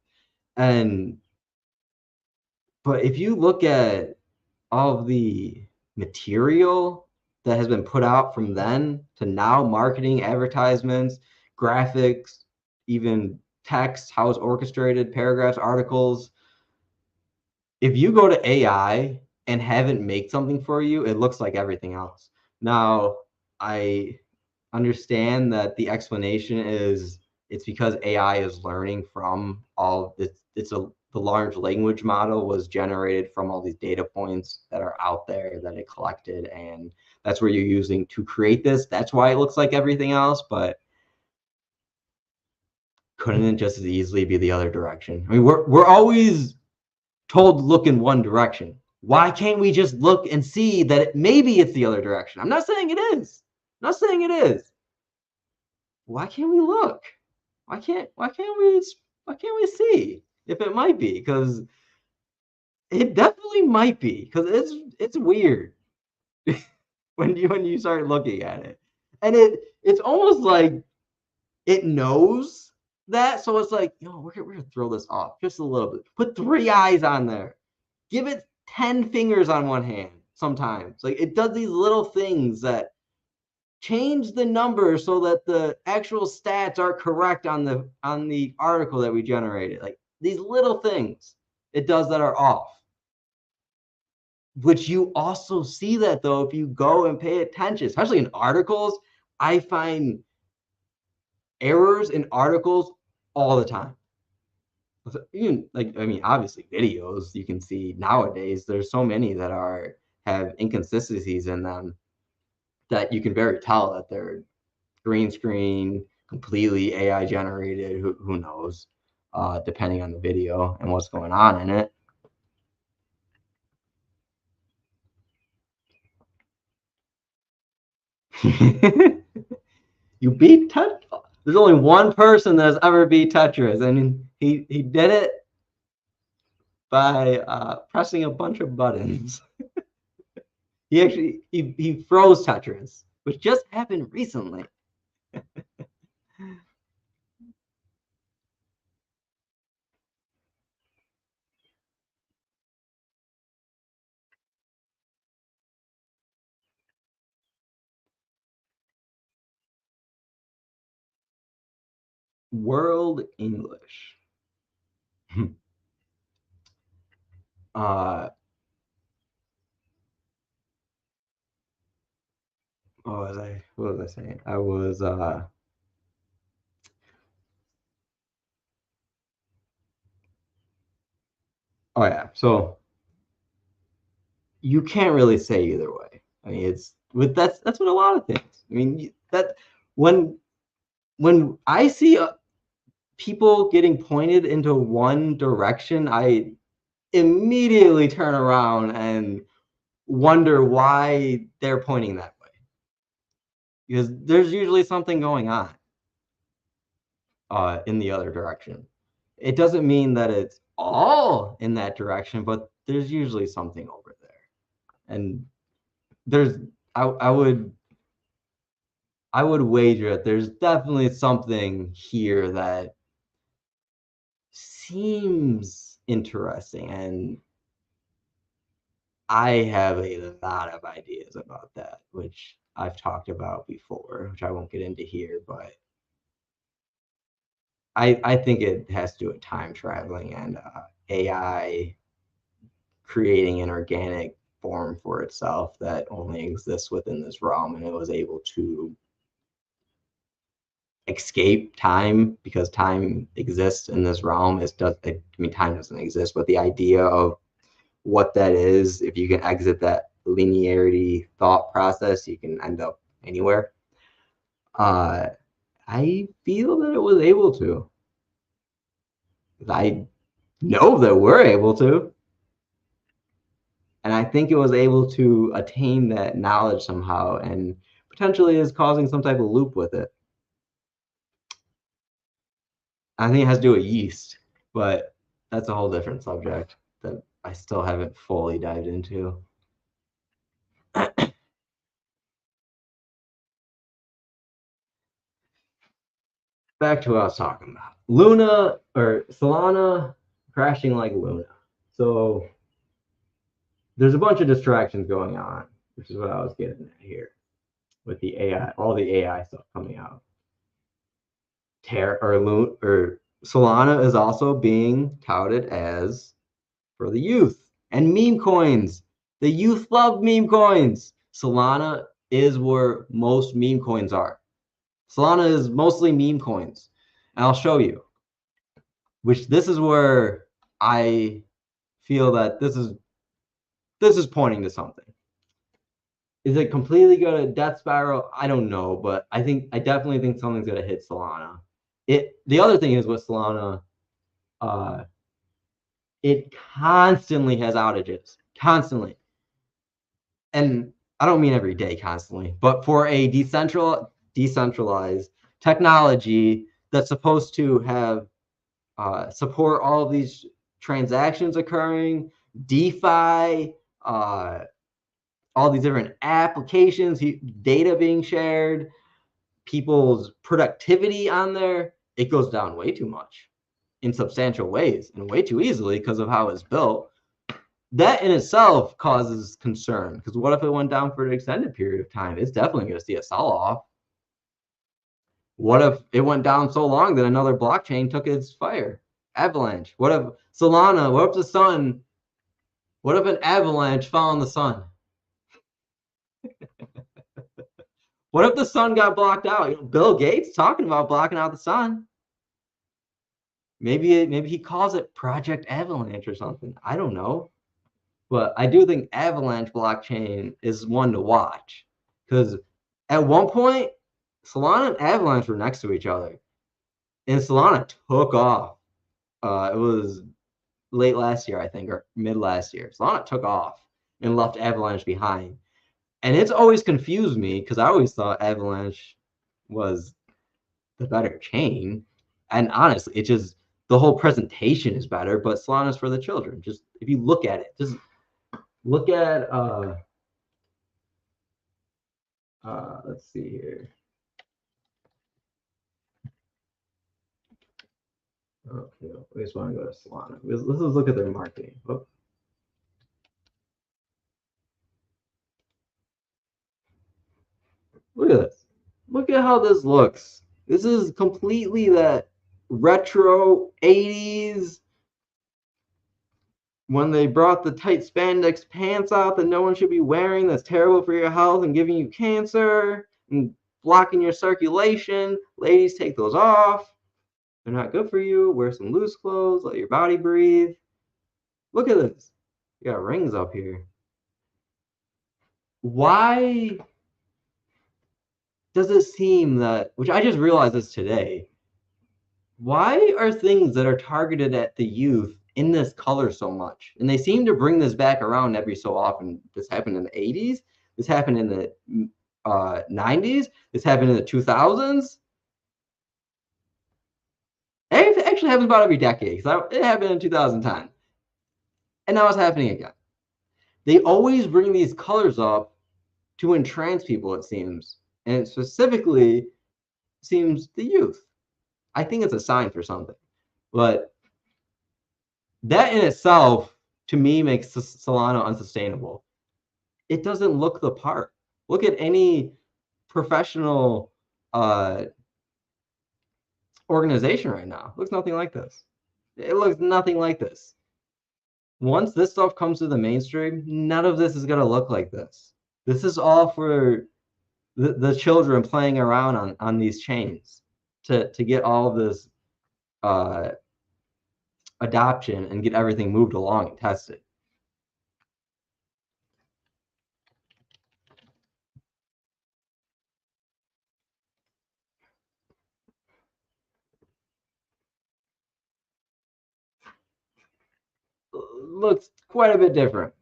But if you look at all of the material that has been put out from then to now, marketing, advertisements, graphics, even text, how it's orchestrated, paragraphs, articles. If you go to AI and have it make something for you, it looks like everything else. Now, I understand that the explanation is it's because AI is learning from all it's the large language model was generated from all these data points that are out there that it collected, and that's where you're using to create this. That's why it looks like everything else, but couldn't it just as easily be the other direction? I mean, we're always told to look in one direction. Why can't we just look and see that maybe it's the other direction? I'm not saying it is. I'm not saying it is. Why can't we look? Why can't we see if it might be? Because it definitely might be. Because it's weird when you start looking at it, and it's almost like it knows that. So it's like, we're gonna throw this off just a little bit. Put 3 eyes on there. Give it 10 fingers on one hand sometimes. Like, it does these little things that change the number so that the actual stats are correct on the article that we generated. Like, these little things it does that are off. Which you also see that, though, if you go and pay attention, especially in articles. I find errors in articles all the time. Even, like, I mean, obviously videos, you can see nowadays there's so many that have inconsistencies in them that you can very tell that they're green screen, completely AI generated. Who knows, depending on the video and what's going on in it. You beat Tetris. There's only one person that's ever beat Tetris, and he did it by pressing a bunch of buttons. He froze Tetris, which just happened recently. World English. What was I saying? I was oh yeah. So you can't really say either way. I mean, that's what a lot of things. I mean, that when I see people getting pointed into one direction, I immediately turn around and wonder why they're pointing that way, because there's usually something going on in the other direction. It doesn't mean that it's all in that direction, but there's usually something over there. And I would wager that there's definitely something here that seems interesting, and I have a lot of ideas about that, which I've talked about before, which I won't get into here, but I think it has to do with time traveling and AI creating an organic form for itself that only exists within this realm, and it was able to escape time because time exists in this realm. Time doesn't exist, but the idea of what that is, if you can exit that linearity thought process, you can end up anywhere. I feel that it was able to. I know that we're able to. And I think it was able to attain that knowledge somehow, and potentially is causing some type of loop with it. I think it has to do with yeast, but that's a whole different subject that I still haven't fully dived into. Back to what I was talking about. Luna, or Solana, crashing like Luna. So there's a bunch of distractions going on, which is what I was getting at here with the AI, all the AI stuff coming out. Solana is also being touted as for the youth and meme coins. The youth love meme coins. Solana is where most meme coins are. Solana is mostly meme coins. And I'll show you. This is where I feel that this is pointing to something. Is it completely going to death spiral? I don't know, but I definitely think something's going to hit Solana. The other thing is with Solana, it constantly has outages, constantly. And I don't mean every day constantly, but for a decentralized technology that's supposed to have support all of these transactions occurring, DeFi, all these different applications, data being shared, people's productivity on there, it goes down way too much in substantial ways and way too easily because of how it's built. That in itself causes concern, because what if it went down for an extended period of time? It's definitely going to see a sell-off. What if it went down so long that another blockchain took its fire? Avalanche. What if Solana, what if the sun, what if an avalanche fell on the sun? What if the sun got blocked out? Bill Gates talking about blocking out the sun. Maybe he calls it Project Avalanche or something. I don't know. But I do think Avalanche blockchain is one to watch, because at one point, Solana and Avalanche were next to each other, and Solana took off. It was late last year, I think, or mid last year. Solana took off and left Avalanche behind. And it's always confused me, because I always thought Avalanche was the better chain. And honestly, it just, the whole presentation is better, but Solana's for the children. Just if you look at it, just look at let's see here. Okay, we just want to go to Solana. Let's just look at their marketing. Oh. Look at this. Look at how this looks. This is completely that retro 80s, when they brought the tight spandex pants out that no one should be wearing, that's terrible for your health and giving you cancer and blocking your circulation. Ladies, take those off. They're not good for you. Wear some loose clothes. Let your body breathe. Look at this. You got rings up here. Why does it seem that, which I just realized this today, why are things that are targeted at the youth in this color so much? And they seem to bring this back around every so often. This happened in the 80s. This happened in the 90s. This happened in the 2000s. It actually happens about every decade. It happened in 2010. And now it's happening again. They always bring these colors up to entrance people, it seems. And it specifically seems the youth. I think it's a sign for something. But that in itself, to me, makes Solana unsustainable. It doesn't look the part. Look at any professional organization right now. It looks nothing like this. It looks nothing like this. Once this stuff comes to the mainstream, none of this is going to look like this. This is all for the children playing around on these chains to get all of this adoption and get everything moved along and tested. Looks quite a bit different.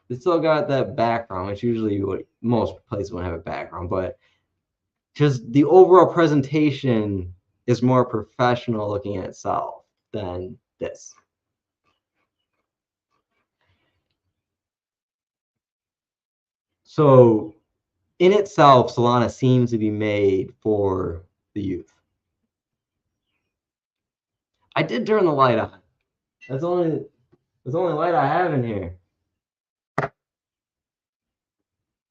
It's still got that background, which usually most places won't have a background, but just the overall presentation is more professional looking at itself than this. So in itself, Solana seems to be made for the youth. I did turn the light on. That's the only light I have in here.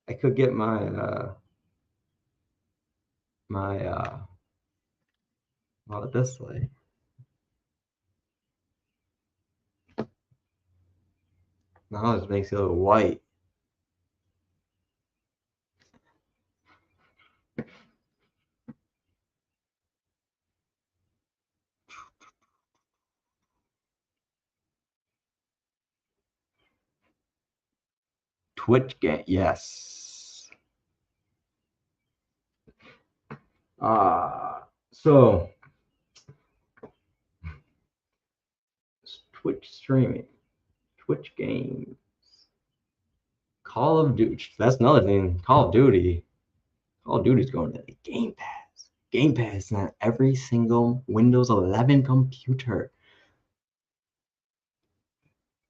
I could get my well, this light. Now it makes it a little white. Twitch game, yes. So Twitch streaming, Twitch games, Call of Duty. That's another thing. Call of Duty's going to the Game Pass. Game Pass on every single Windows 11 computer.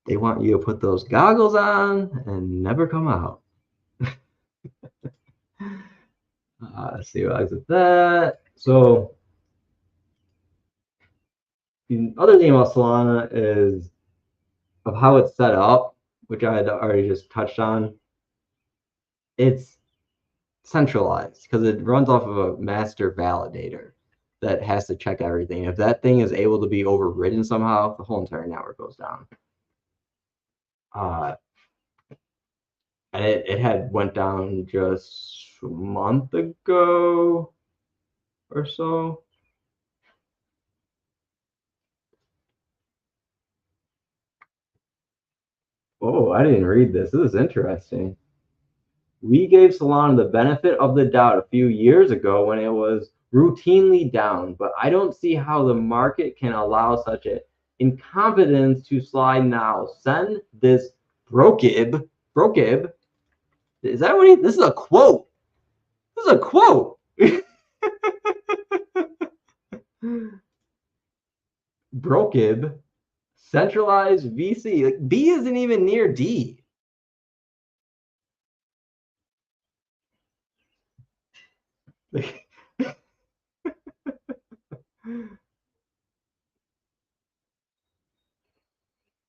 They want you to put those goggles on and never come out. Let's see what I with that. So the other thing about Solana is of how it's set up, which I had already just touched on. It's centralized because it runs off of a master validator that has to check everything. If that thing is able to be overridden somehow, the whole entire network goes down. And it had went down just a month ago or so. Oh, I didn't read this. This is interesting. We gave Solana the benefit of the doubt a few years ago when it was routinely down, but I don't see how the market can allow such an incompetence to slide now. Send this Brokib. Is that what this is a quote. This is a quote. Brokib, centralized VC. Like B isn't even near D.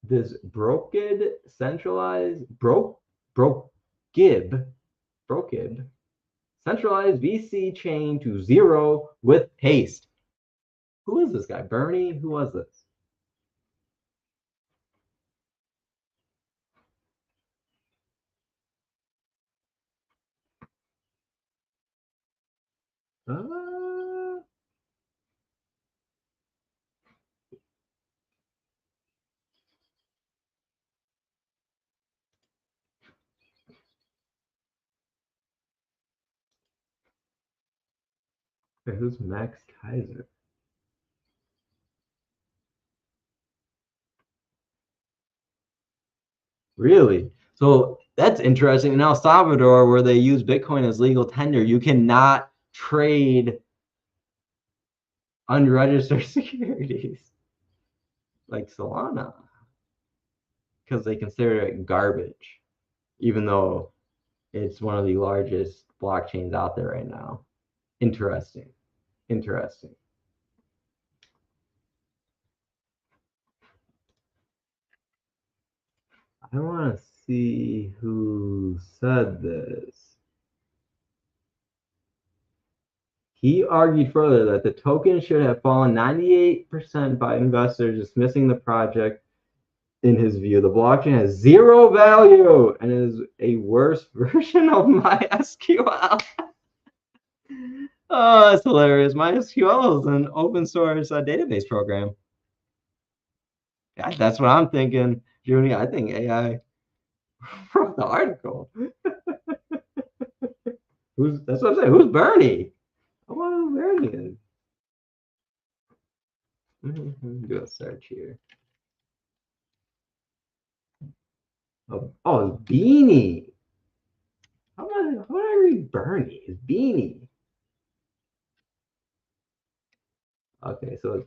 This Brokib centralized Brokib centralized VC chain to zero with haste. Who is this guy? Bernie? Who was this? Who's Max Kaiser? Really? So that's interesting. In El Salvador, where they use Bitcoin as legal tender, you cannot trade unregistered securities like Solana because they consider it garbage, even though it's one of the largest blockchains out there right now. Interesting. I want to see who said this. He argued further that the token should have fallen 98% by investors dismissing the project. In his view, the blockchain has zero value and is a worse version of MySQL. Oh, that's hilarious. MySQL is an open source database program. Yeah, that's what I'm thinking, Junie. I think AI wrote the article. That's what I'm saying. Who's Bernie? I wonder who Bernie is. Do a search here. Oh, it's Beanie. How do I read Bernie? It's Beanie. Okay, so it's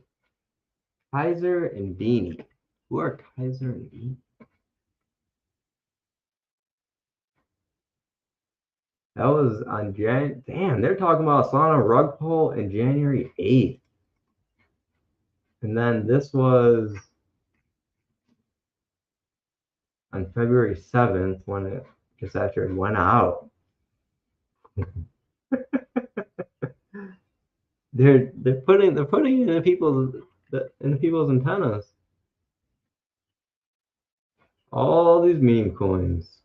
Kaiser and Beanie. Who are Kaiser and Beanie? That was on damn, they're talking about Solana rug pull in January 8th. And then this was on February 7th when it just after it went out. they're putting it in people's antennas. All these meme coins.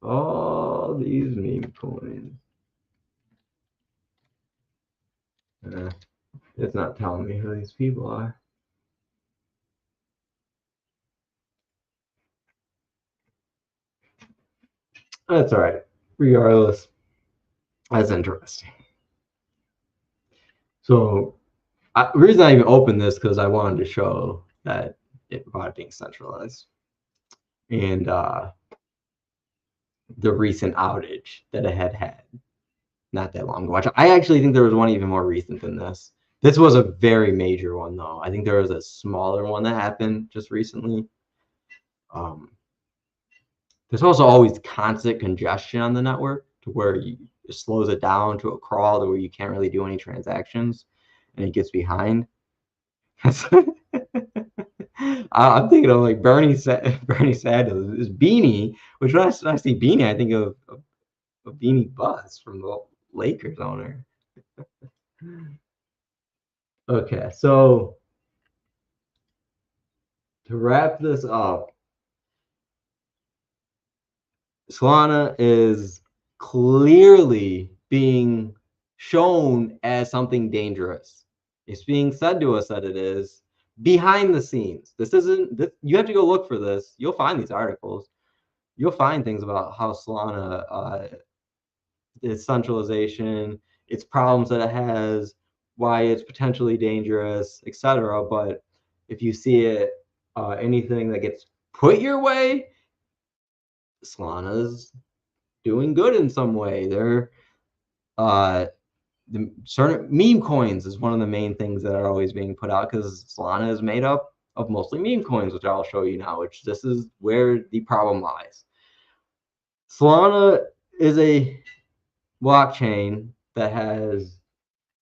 All these meme coins. It's not telling me who these people are. That's all right. Regardless, that's interesting. So, the reason I even opened this because I wanted to show that about it being centralized and the recent outage that it had not that long ago. I actually think there was one even more recent than this. This was a very major one, though. I think there was a smaller one that happened just recently. There's also always constant congestion on the network to where it slows it down to a crawl to where you can't really do any transactions and it gets behind. I'm thinking of like Bernie Sanders is Beanie, which when I see Beanie, I think of Beanie Bus from the Lakers owner. Okay, so to wrap this up, Solana is clearly being shown as something dangerous. It's being said to us that it is behind the scenes. This isn't, you have to go look for this. You'll find these articles. You'll find things about how Solana, its centralization, its problems that it has, why it's potentially dangerous, etc. But if you see it, anything that gets put your way, Solana's doing good in some way. They're the certain meme coins is one of the main things that are always being put out because Solana is made up of mostly meme coins, which I'll show you now, which this is where the problem lies. Solana is a blockchain that has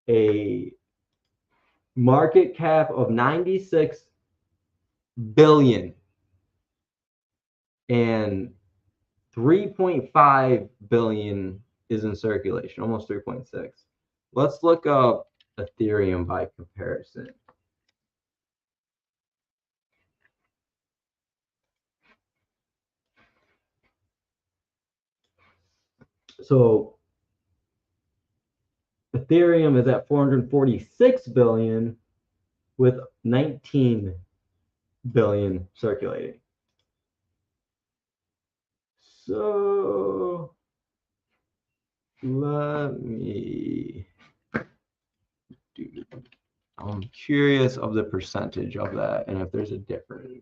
a market cap of 96 billion and 3.5 billion is in circulation, almost 3.6. Let's look up Ethereum by comparison. So Ethereum is at 446 billion with 19 billion circulating. So let me I'm curious of the percentage of that and if there's a difference.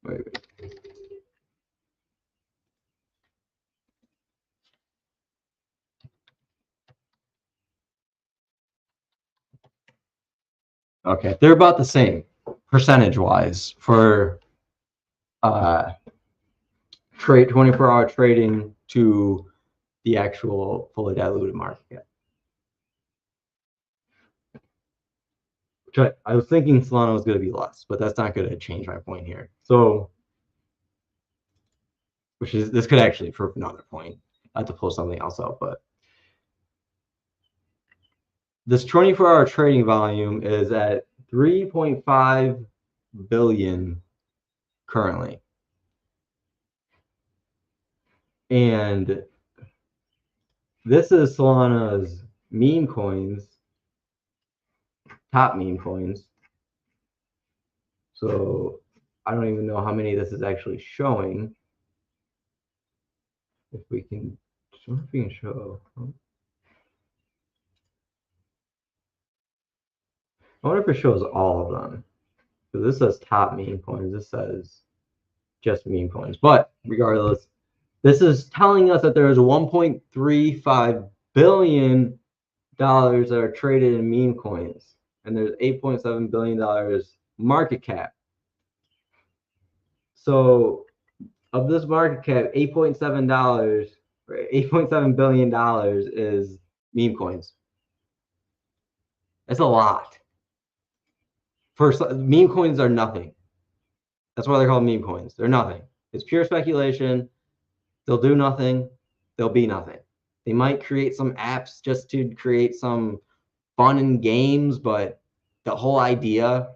Wait. Okay, they're about the same percentage-wise for trade 24-hour trading to the actual fully diluted market cap. Which I was thinking Solana was going to be less, but that's not going to change my point here. So, this could actually prove another point. I have to pull something else out, but this 24-hour trading volume is at 3.5 billion currently. And this is Solana's meme coins, top meme coins. So I don't even know how many this is actually showing. If we can, I wonder if we can show. I wonder if it shows all of them. So this says top meme coins. This says just meme coins. But regardless, this is telling us that there is $1.35 billion that are traded in meme coins, and there's $8.7 billion market cap. So of this market cap, $8.7 billion is meme coins. That's a lot. First, meme coins are nothing. That's why they're called meme coins. They're nothing. It's pure speculation. They'll do nothing. They'll be nothing. They might create some apps just to create some fun and games, but the whole idea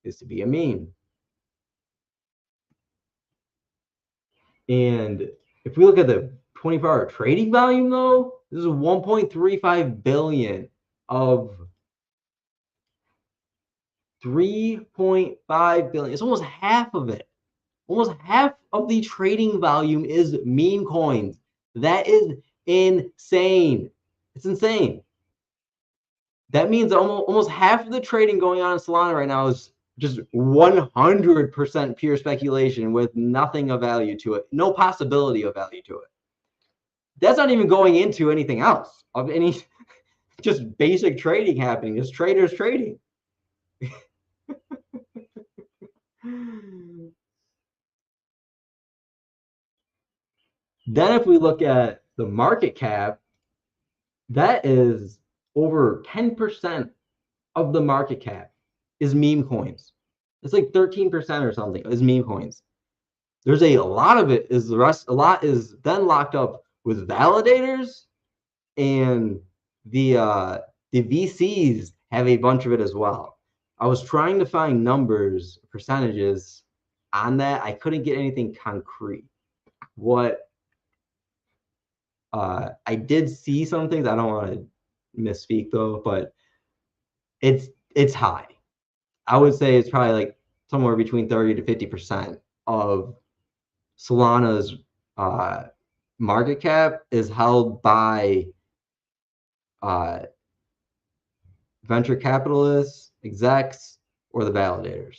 is to be a meme. And if we look at the 24-hour trading volume, though, this is 1.35 billion of 3.5 billion. It's almost half of it. Almost half of the trading volume is meme coins. That is insane. It's insane. That means almost half of the trading going on in Solana right now is just 100% pure speculation with nothing of value to it, no possibility of value to it. That's not even going into anything else of any just basic trading happening. Just traders trading. Then if we look at the market cap, that is over 10% of the market cap is meme coins. It's like 13% or something is meme coins. There's a lot of it is the rest. A lot is then locked up with validators, and the VCs have a bunch of it as well. I was trying to find numbers, percentages on that. I couldn't get anything concrete. What I did see some things. I don't want to misspeak though, but it's high. I would say it's probably like somewhere between 30 to 50% of Solana's market cap is held by venture capitalists, execs, or the validators.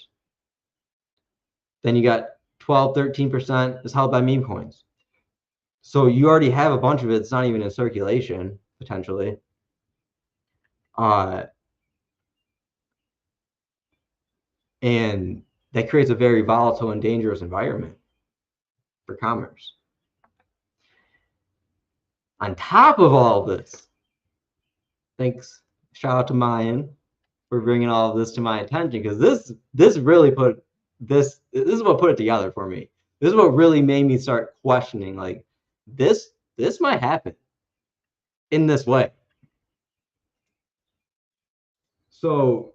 Then you got 12, 13% is held by meme coins. So you already have a bunch of it. It's not even in circulation, potentially. And that creates a very volatile and dangerous environment for commerce. On top of all of this, shout out to Mayan for bringing all of this to my attention, because this really put this is what put it together for me. This is what really made me start questioning, like, this might happen in this way. So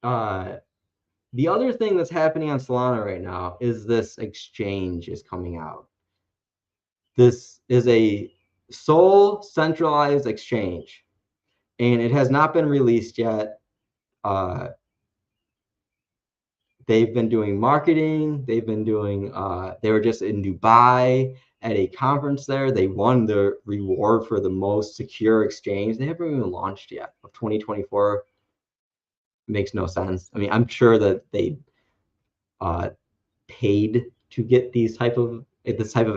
the other thing that's happening on Solana right now is this exchange is coming out. This is a sole centralized exchange, and it has not been released yet. They've been doing marketing. They've been doing, they were just in Dubai at a conference there. They won the reward for the most secure exchange. They haven't even launched yet of 2024. Makes no sense. I mean, I'm sure that they paid to get this type of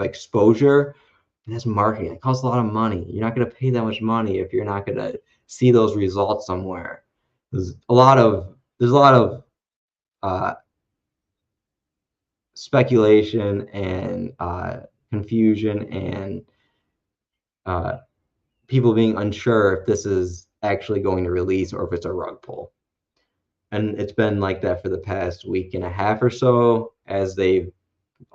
exposure. That's marketing. It costs a lot of money. You're not going to pay that much money if you're not going to see those results somewhere. There's a lot of speculation and confusion and people being unsure if this is actually going to release or if it's a rug pull. And it's been like that for the past week and a half or so, as they've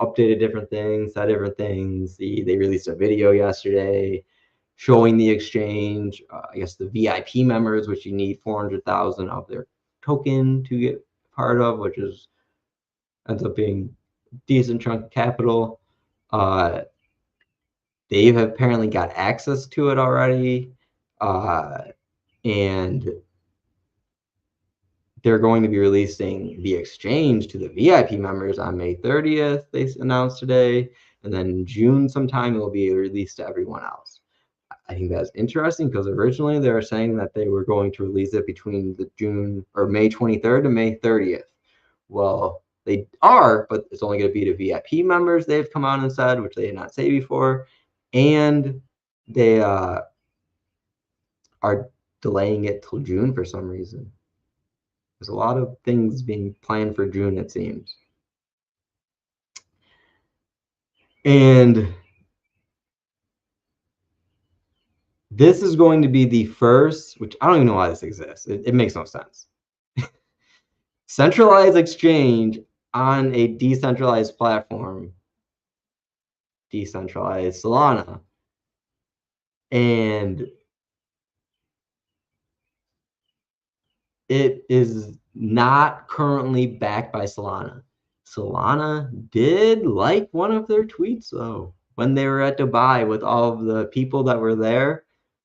updated different things, said different things. They released a video yesterday showing the exchange. I guess the VIP members, which you need 400,000 of their token to get part of, which ends up being decent chunk of capital. They have apparently got access to it already, and they're going to be releasing the exchange to the VIP members on May 30th, they announced today, and then in June sometime it will be released to everyone else. I think that's interesting because originally they were saying that they were going to release it between the May 23rd to May 30th. Well, they are, but it's only going to be to VIP members, they've come out and said, which they did not say before. And they are delaying it till June for some reason. There's a lot of things being planned for June, it seems. And this is going to be the first, which I don't even know why this exists. It makes no sense. Centralized exchange on a decentralized platform, decentralized Solana. And it is not currently backed by Solana. Solana did like one of their tweets, though, when they were at Dubai with all of the people that were there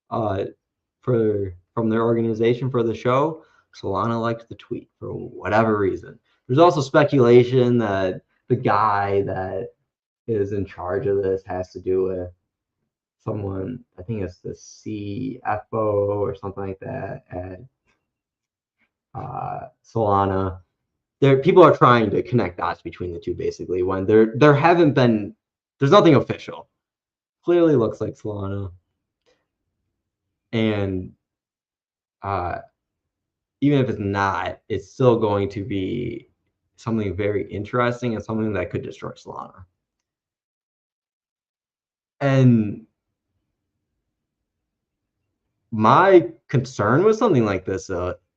from their organization for the show. Solana liked the tweet for whatever reason. There's also speculation that the guy that is in charge of this has to do with someone, I think it's the CFO or something like that at Solana. People are trying to connect dots between the two, basically, when there's nothing official. Clearly looks like Solana. And even if it's not, it's still going to be something very interesting and something that could destroy Solana. And my concern with something like this,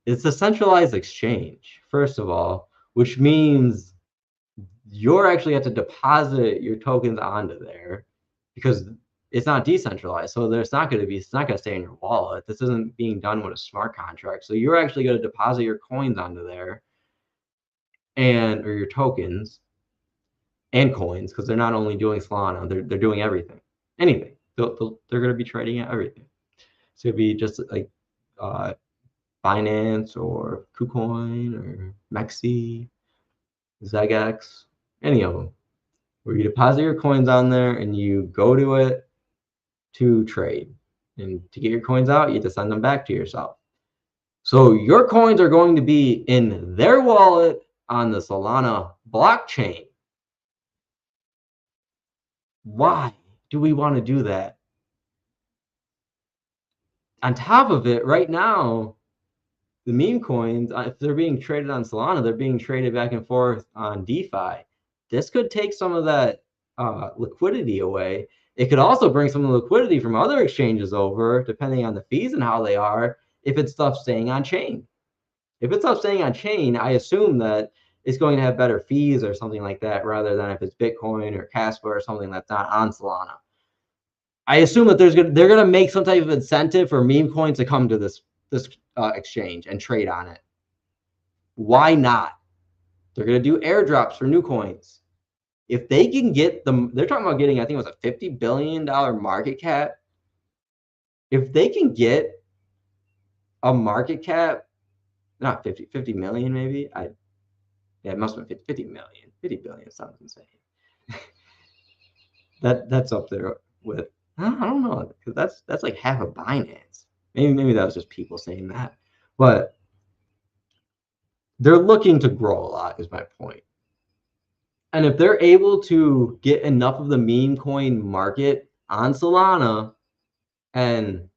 it's a centralized exchange, first of all, which means you're actually have to deposit your tokens onto there because it's not decentralized. So it's not going to stay in your wallet. This isn't being done with a smart contract. So you're actually going to deposit your coins onto there or your tokens and coins, because they're not only doing Solana, they're doing everything, anything. They're going to be trading at everything. So it'd be just like Binance or KuCoin or Mexi, ZegX, any of them, where you deposit your coins on there and you go to it to trade. And to get your coins out, you have to send them back to yourself. So your coins are going to be in their wallet on the Solana blockchain. Why do we want to do that? On top of it, right now, the meme coins, if they're being traded on Solana, they're being traded back and forth on DeFi. This could take some of that liquidity away. It could also bring some of the liquidity from other exchanges over, depending on the fees and how they are, if it's stuff staying on chain. If it's stuff staying on chain, I assume that it's going to have better fees or something like that, rather than if it's Bitcoin or Casper or something that's not on Solana. I assume that they're going to make some type of incentive for meme coins to come to this exchange and trade on it. Why not? They're going to do airdrops for new coins. If they can get them, they're talking about getting, I think it was a $50 billion market cap. If they can get a market cap, not 50 million maybe. It must have been 50 million. 50 billion sounds insane. that's up there with, I don't know, because that's like half a Binance. Maybe that was just people saying that. But they're looking to grow a lot, is my point. And if they're able to get enough of the meme coin market on Solana and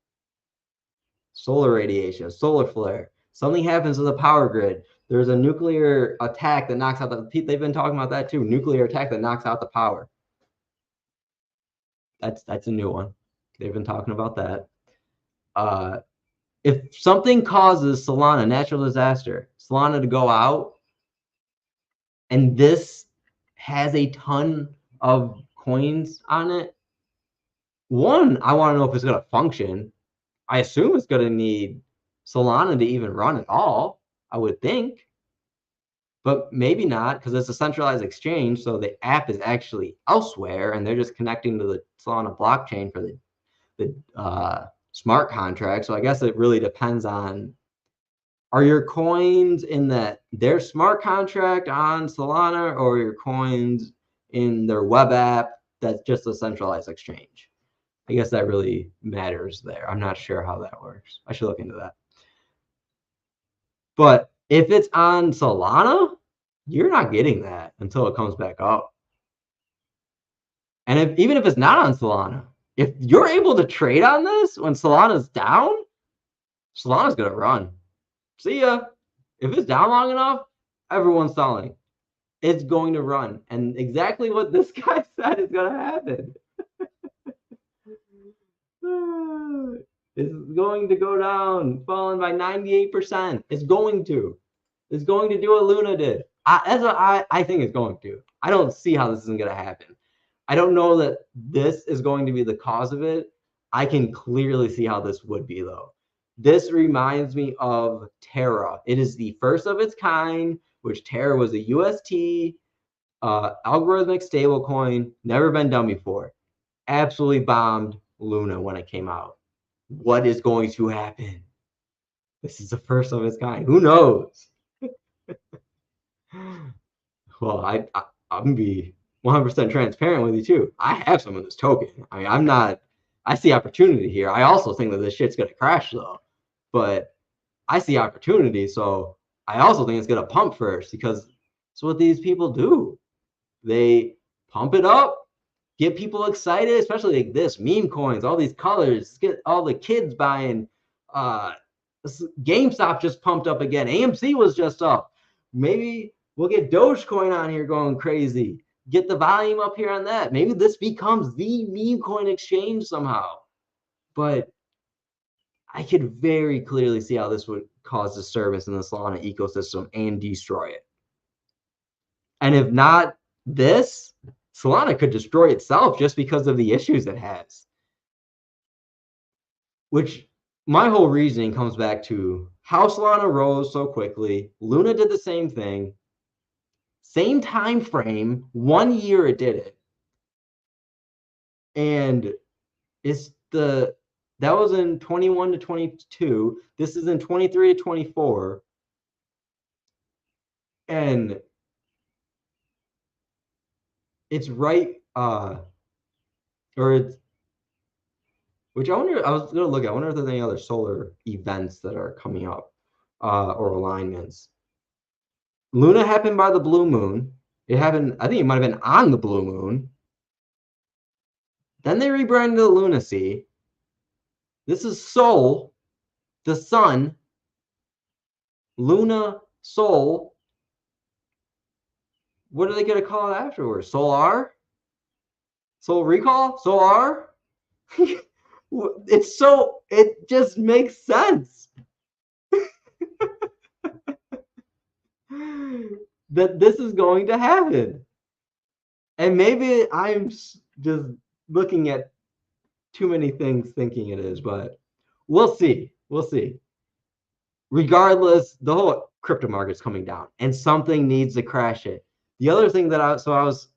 solar radiation, solar flare, something happens to the power grid, there's a nuclear attack that knocks out they've been talking about that too, nuclear attack that knocks out the power. That's a new one. They've been talking about that. If something causes Solana, natural disaster, Solana to go out, and this has a ton of coins on it, one, I want to know if it's going to function. I assume it's going to need Solana to even run at all, I would think. But maybe not, because it's a centralized exchange, so the app is actually elsewhere, and they're just connecting to the Solana blockchain for the smart contract. So I guess it really depends on, are your coins in their smart contract on Solana, or your coins in their web app that's just a centralized exchange? I guess that really matters there. I'm not sure how that works. I should look into that. But if it's on Solana, you're not getting that until it comes back up. And even if it's not on Solana, if you're able to trade on this when Solana's down, Solana's going to run. See ya. If it's down long enough, everyone's selling. It's going to run. And exactly what this guy said is going to happen. It's going to go down, falling by 98%. It's going to. It's going to do what Luna did. That's what I think it's going to. I don't see how this isn't going to happen. I don't know that this is going to be the cause of it. I can clearly see how this would be, though. This reminds me of Terra. It is the first of its kind, which Terra was a UST algorithmic stablecoin, never been done before. Absolutely bombed Luna when it came out. What is going to happen? This is the first of its kind. Who knows? Well, I'm gonna be 100% transparent with you too. I have some of this token. I mean, I see opportunity here. I also think that this shit's gonna crash though, but I see opportunity, so I also think it's gonna pump first because it's what these people do. They pump it up, get people excited, especially like this meme coins, all these colors, get all the kids buying. GameStop just pumped up again. AMC was just up. Maybe we'll get Dogecoin on here going crazy. Get the volume up here on that. Maybe this becomes the meme coin exchange somehow. But I could very clearly see how this would cause disturbance in the Solana ecosystem and destroy it. And if not this, Solana could destroy itself just because of the issues it has. Which my whole reasoning comes back to how Solana rose so quickly. Luna did the same thing. Same time frame, 1 year it did it. And that was in 21 to 22. This is in 23 to 24. And it's right, which I wonder, I was going to look at, I wonder if there's any other solar events that are coming up or alignments. Luna happened by the blue moon. It happened, I think it might have been on the blue moon. Then they rebranded to Lunacy. This is Sol, the sun. Luna, Sol. What are they going to call it afterwards? Solar? Soul Recall? Solar? It just makes sense. That this is going to happen. And maybe I'm just looking at too many things thinking it is, but we'll see. We'll see. Regardless, the whole crypto market's coming down and something needs to crash it. The other thing that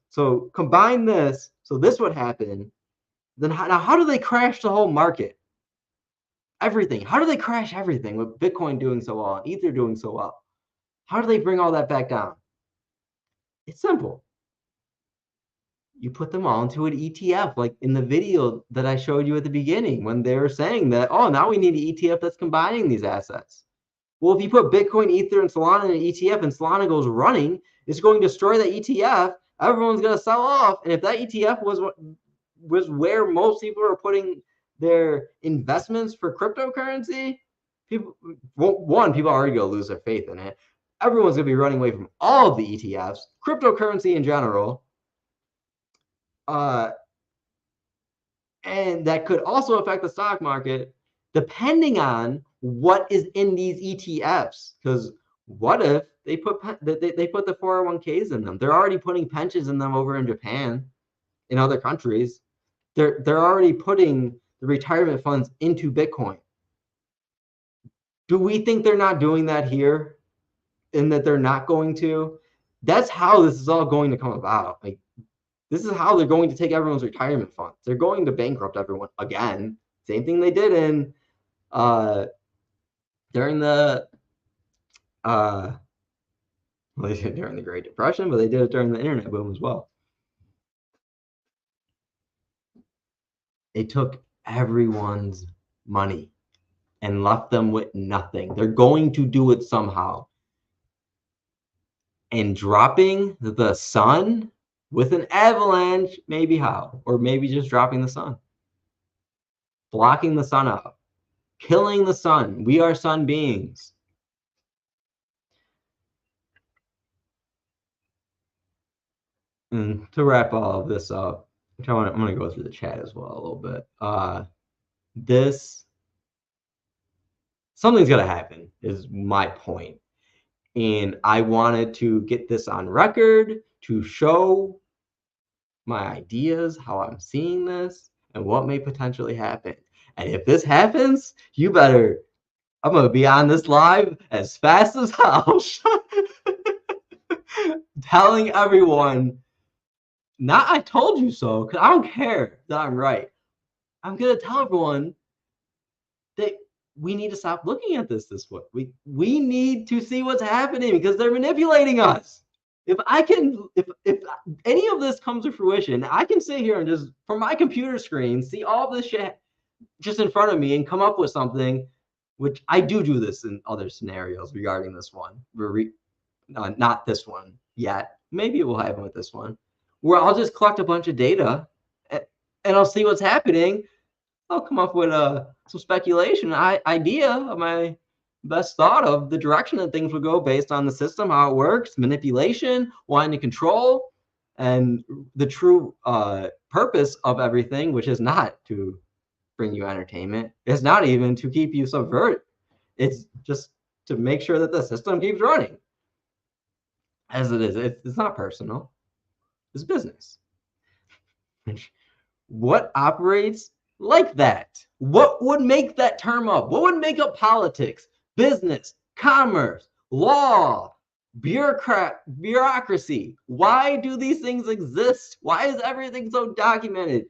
so combine this, so this would happen. Then how do they crash the whole market? Everything. How do they crash everything with Bitcoin doing so well and Ether doing so well? How do they bring all that back down? It's simple. You put them all into an ETF, like in the video that I showed you at the beginning when they were saying that, oh, now we need an ETF that's combining these assets. Well, if you put Bitcoin, Ether, and Solana in an ETF and Solana goes running, it's going to destroy the ETF. Everyone's going to sell off. And if that ETF was where most people are putting their investments for cryptocurrency, people are already going to lose their faith in it. Everyone's going to be running away from all of the ETFs, cryptocurrency in general. And that could also affect the stock market depending on what is in these ETFs. Because what if they put the 401ks in them? They're already putting pensions in them over in Japan, in other countries. They're already putting the retirement funds into Bitcoin. Do we think they're not doing that here, and that they're not going to? That's how this is all going to come about. Like, this is how they're going to take everyone's retirement funds. They're going to bankrupt everyone again. Same thing they did in during the they did it during the Great Depression, but they did it during the internet boom as well. They took everyone's money and left them with nothing. They're going to do it somehow. And dropping the sun with an avalanche, maybe how? Or maybe just dropping the sun. Blocking the sun out. Killing the sun. We are sun beings. And to wrap all of this up, which I'm going to go through the chat as well a little bit. Something's going to happen is my point. And I wanted to get this on record to show my ideas, how I'm seeing this, and what may potentially happen. And if this happens, you better I'm gonna be on this live as fast as hell, telling everyone, not I told you so, because I don't care that I'm right. I'm gonna tell everyone that we need to stop looking at this way. We need to see what's happening because they're manipulating us. If any of this comes to fruition, I can sit here and just from my computer screen see all this shit just in front of me and come up with something, which I do this in other scenarios regarding this one. Not this one yet. Maybe it will happen with this one, where I'll just collect a bunch of data and I'll see what's happening. I'll come up with some speculation, idea of my best thought of the direction that things would go based on the system, how it works, manipulation, wanting to control, and the true purpose of everything, which is not to bring you entertainment. It's not even to keep you subverted. It's just to make sure that the system keeps running as it is. It's not personal. It's business. What operates like that? What would make that term up? What would make up politics, business, commerce, law, bureaucracy? Why do these things exist? Why is everything so documented?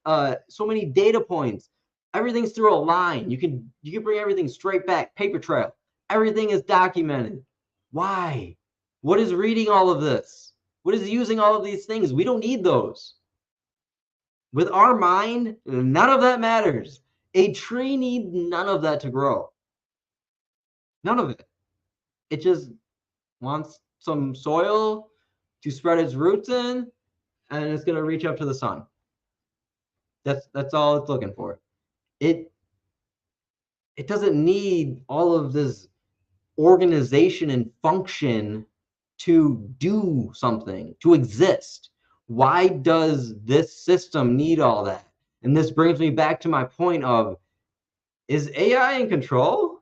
So many data points. Everything's through a line. You can bring everything straight back, paper trail. Everything is documented. Why? What is reading all of this? What is using all of these things? We don't need those. With our mind, none of that matters. A tree needs none of that to grow. None of it. It just wants some soil to spread its roots in, and it's going to reach up to the sun. That's all it's looking for. It doesn't need all of this organization and function to do something, to exist. Why does this system need all that? And this brings me back to my point of, is AI in control?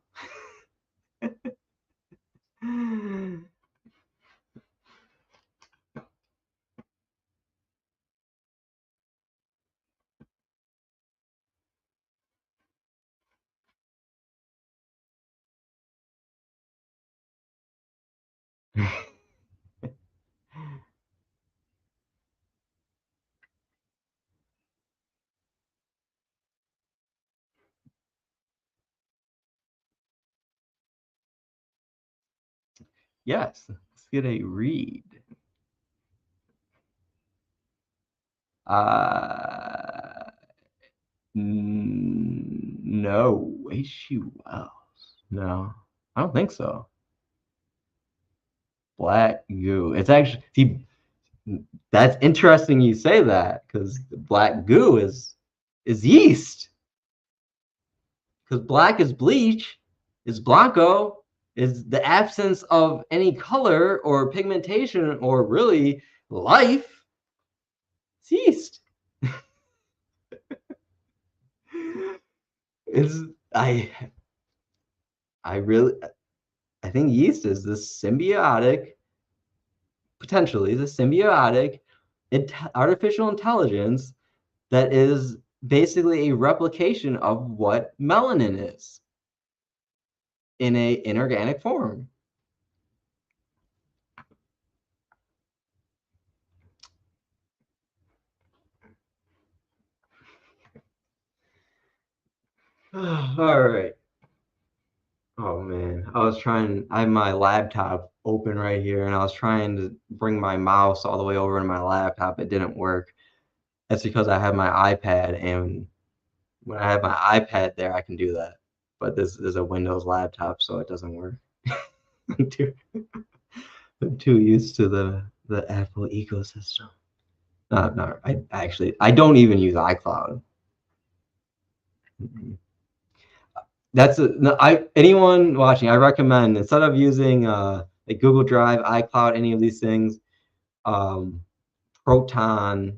Yes, let's get a read. No, H.G. Wells. No, I don't think so. Black goo. It's actually, see, that's interesting you say that, because black goo is yeast. Because black is bleach, is blanco, is the absence of any color or pigmentation or really life. It's yeast. I think yeast is this symbiotic, potentially the symbiotic artificial intelligence that is basically a replication of what melanin is in a inorganic form. All right. Oh man, I have my laptop open right here and I was trying to bring my mouse all the way over to my laptop. It didn't work. That's because I have my iPad, and when I have my iPad there, I can do that. But this is a Windows laptop, so it doesn't work. I'm too used to the Apple ecosystem. No, I don't even use iCloud. Anyone watching, I recommend, instead of using like Google Drive, iCloud, any of these things, Proton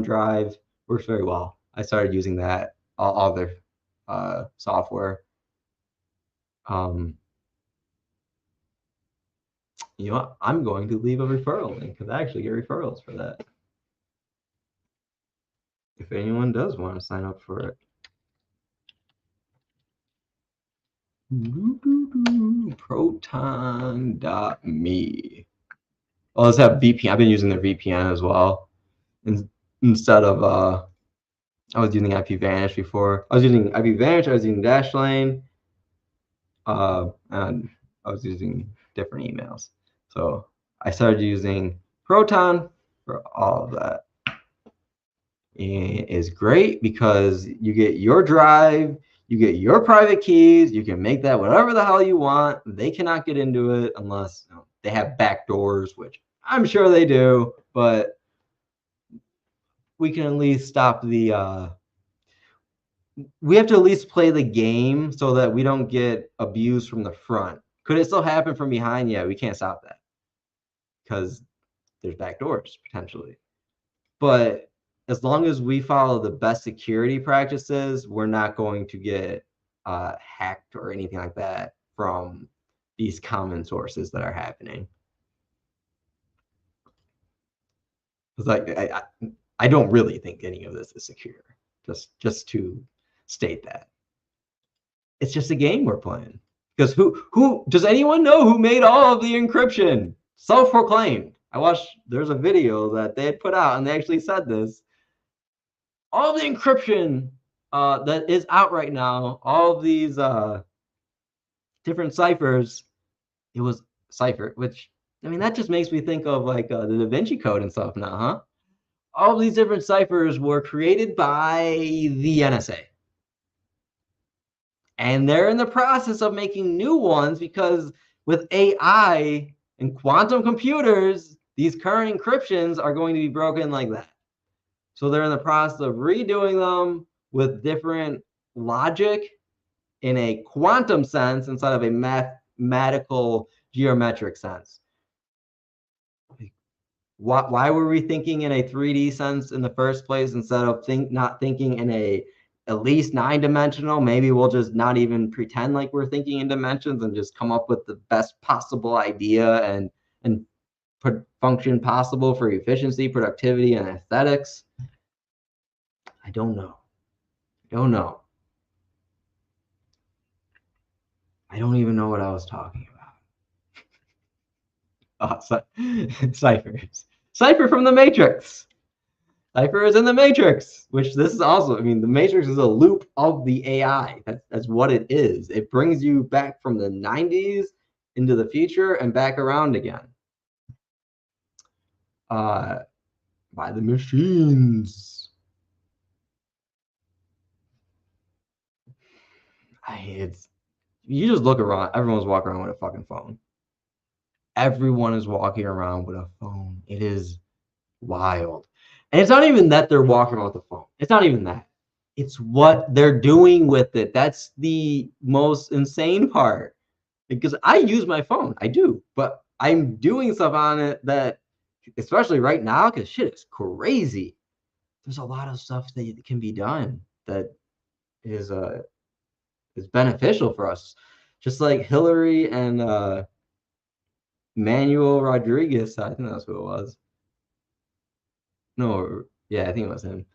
Drive works very well. I started using that, all their software. You know what? I'm going to leave a referral link because I actually get referrals for that. If anyone does want to sign up for it. Proton.me. Well, let's have VPN. I've been using their VPN as well. Instead of I was using IPVanish before. I was using IPVanish, I was using Dashlane, and I was using different emails. So I started using Proton for all of that. And it is great because you get your drive, you get your private keys, you can make that whatever the hell you want. They cannot get into it unless they have back doors, which I'm sure they do, but we can at least stop the we have to at least play the game so that we don't get abused from the front. Could it still happen from behind? Yeah, we can't stop that because there's back doors potentially. But as long as we follow the best security practices, we're not going to get hacked or anything like that from these common sources that are happening. It's like I don't really think any of this is secure. Just to state that. It's just a game we're playing. Because who does anyone know who made all of the encryption? Self-proclaimed. I watched, there's a video that they had put out and they actually said this. All the encryption that is out right now, all of these different ciphers, it was cipher, which, I mean, that just makes me think of like the Da Vinci Code and stuff now, huh? All of these different ciphers were created by the NSA. And they're in the process of making new ones because with AI and quantum computers, these current encryptions are going to be broken like that. So they're in the process of redoing them with different logic in a quantum sense instead of a mathematical geometric sense. Why were we thinking in a 3D sense in the first place instead of not thinking in a at least 9-dimensional? Maybe we'll just not even pretend like we're thinking in dimensions and just come up with the best possible idea and function possible for efficiency, productivity, and aesthetics. I don't know. I don't know. I don't even know what I was talking about. Ciphers. Cipher from the Matrix. Cipher is in the Matrix, which this is also, I mean, the Matrix is a loop of the AI. That's what it is. It brings you back from the 90s into the future and back around again. By the machines. You just look around, everyone's walking around with a fucking phone. Everyone is walking around with a phone. It is wild. And it's not even that they're walking around with a phone. It's not even that. It's what they're doing with it. That's the most insane part. Because I use my phone. I do. But I'm doing stuff on it that, especially right now, because shit is crazy. There's a lot of stuff that can be done that is beneficial for us. Just like Hillary and Manuel Rodriguez, I think that's who it was. No, yeah, I think it was him.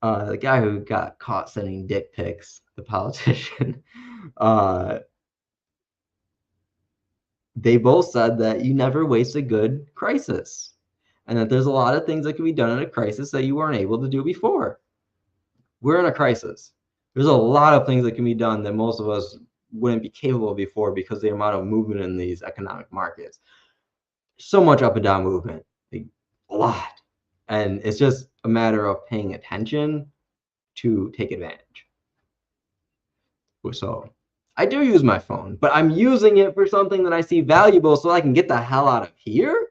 The guy who got caught sending dick pics, the politician. They both said that you never waste a good crisis, and that there's a lot of things that can be done in a crisis that you weren't able to do before. We're in a crisis. There's a lot of things that can be done that most of us wouldn't be capable of before because of the amount of movement in these economic markets. So much up and down movement, like, a lot. And it's just a matter of paying attention to take advantage. So I do use my phone, but I'm using it for something that I see valuable so I can get the hell out of here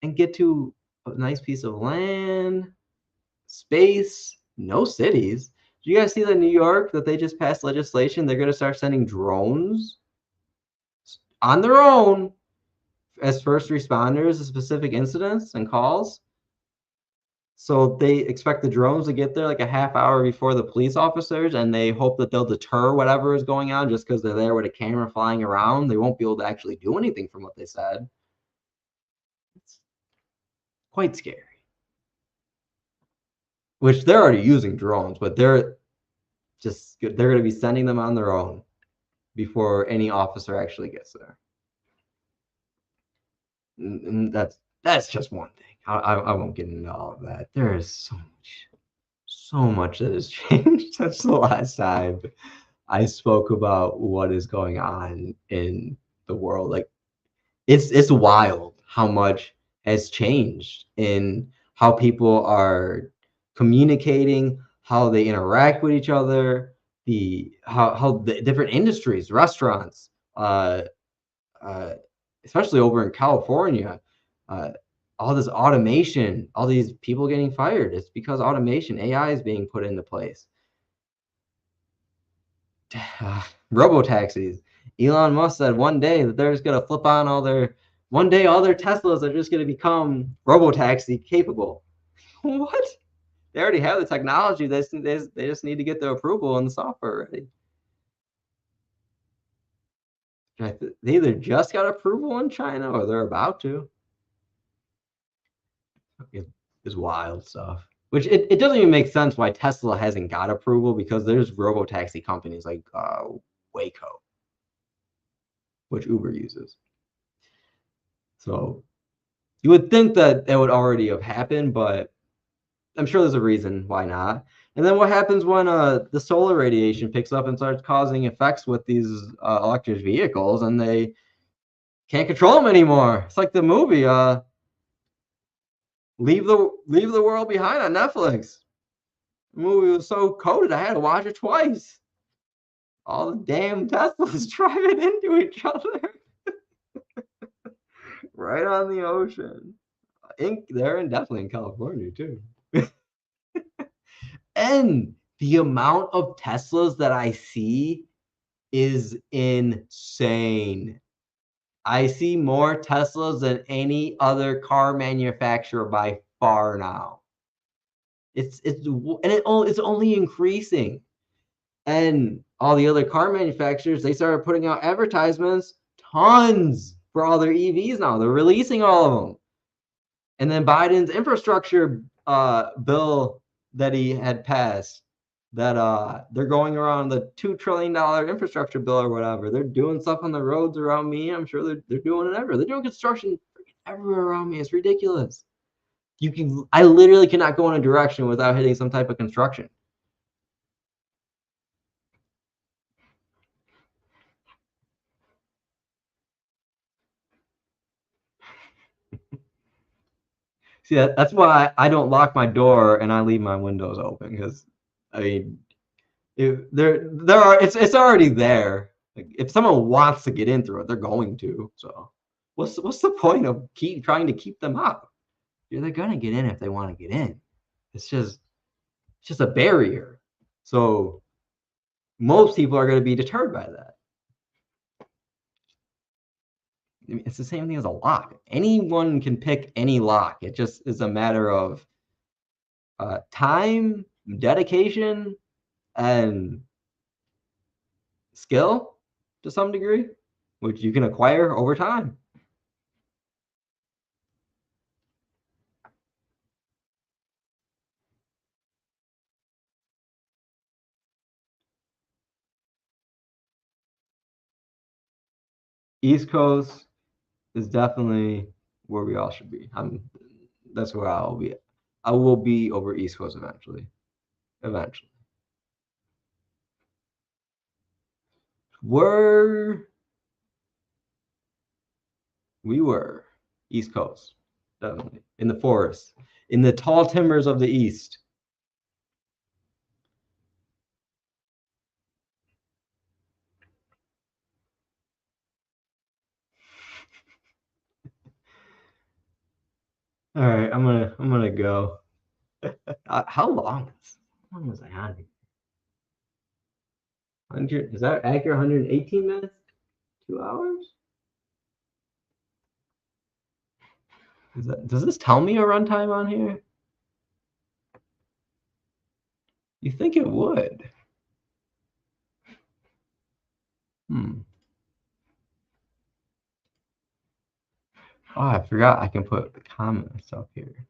and get to a nice piece of land, space, no cities. Do you guys see that New York, that they just passed legislation? They're going to start sending drones on their own as first responders to specific incidents and calls. So they expect the drones to get there like a half hour before the police officers, and they hope that they'll deter whatever is going on just because they're there with a camera flying around. They won't be able to actually do anything from what they said. It's quite scary. Which they're already using drones, but they're going to be sending them on their own. before any officer actually gets there. And that's just one thing. I won't get into all of that. There is so much that has changed since the last time I spoke about what is going on in the world. Like it's wild how much has changed in how people are communicating, how they interact with each other, how the different industries, restaurants, uh, especially over in California, uh, all this automation, all these people getting fired. It's because automation, AI is being put into place. Robo taxis. Elon Musk said one day that they're just gonna flip on one day all their Teslas are just gonna become robo taxi capable. What? They already have the technology. They just need to get the approval and the software ready. They either just got approval in China or they're about to. It's wild stuff. Which it doesn't even make sense why Tesla hasn't got approval, because there's robo taxi companies like Waco, which Uber uses. So you would think that would already have happened, but I'm sure there's a reason why not. And then what happens when the solar radiation picks up and starts causing effects with these electric vehicles, and they can't control them anymore? It's like the movie Leave the World Behind on Netflix. The movie was so coded I had to watch it twice. All the damn Teslas driving into each other. Right on the ocean. They're definitely in California too. And the amount of Teslas that I see is insane. I see more Teslas than any other car manufacturer by far now. It's only increasing. And all the other car manufacturers, they started putting out advertisements, tons for all their EVs now. They're releasing all of them. And then Biden's infrastructure bill that he had passed, that they're going around the $2 trillion infrastructure bill or whatever. They're doing stuff on the roads around me. I'm sure they're doing it everywhere. They're doing construction everywhere around me. It's ridiculous. I literally cannot go in a direction without hitting some type of construction. See, that's why I don't lock my door and I leave my windows open, because I mean, it's already there. Like, if someone wants to get in through it, they're going to. So what's the point of trying to keep them out? They're gonna get in if they want to get in. It's just a barrier. So most people are going to be deterred by that. I mean, it's the same thing as a lock. Anyone can pick any lock. It just is a matter of time, dedication, and skill to some degree, which you can acquire over time. East Coast is definitely where we all should be. That's where I'll be. I will be over East Coast eventually. Eventually. We were East Coast, definitely. In the forest, in the tall timbers of the East. All right, I'm gonna go. How long was I on here? 100, is that accurate? 118 minutes? 2 hours? Does this tell me a runtime on here? You think it would? Oh, I forgot I can put the comments up here.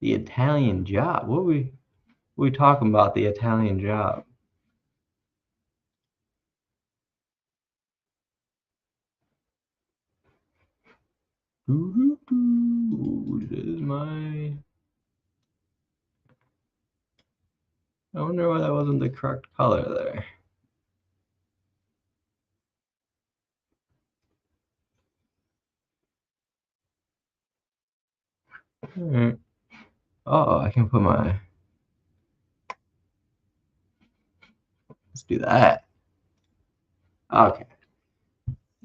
The Italian Job. What are we talking about? The Italian Job. This is my. I wonder why that wasn't the correct color there. All right. Oh, I can put my. Let's do that. Okay.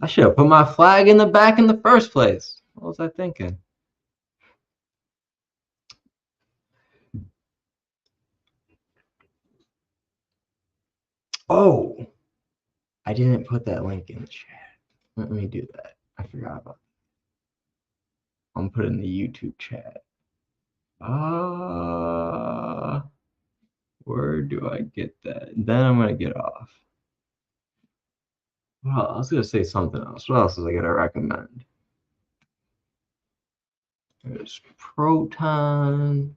I should have put my flag in the back in the first place. What was I thinking? Oh, I didn't put that link in the chat. Let me do that. I forgot about that. I'm putting the YouTube chat. Where do I get that? Then I'm gonna get off. Well, I was gonna say something else. What else is I gonna recommend? There's Proton.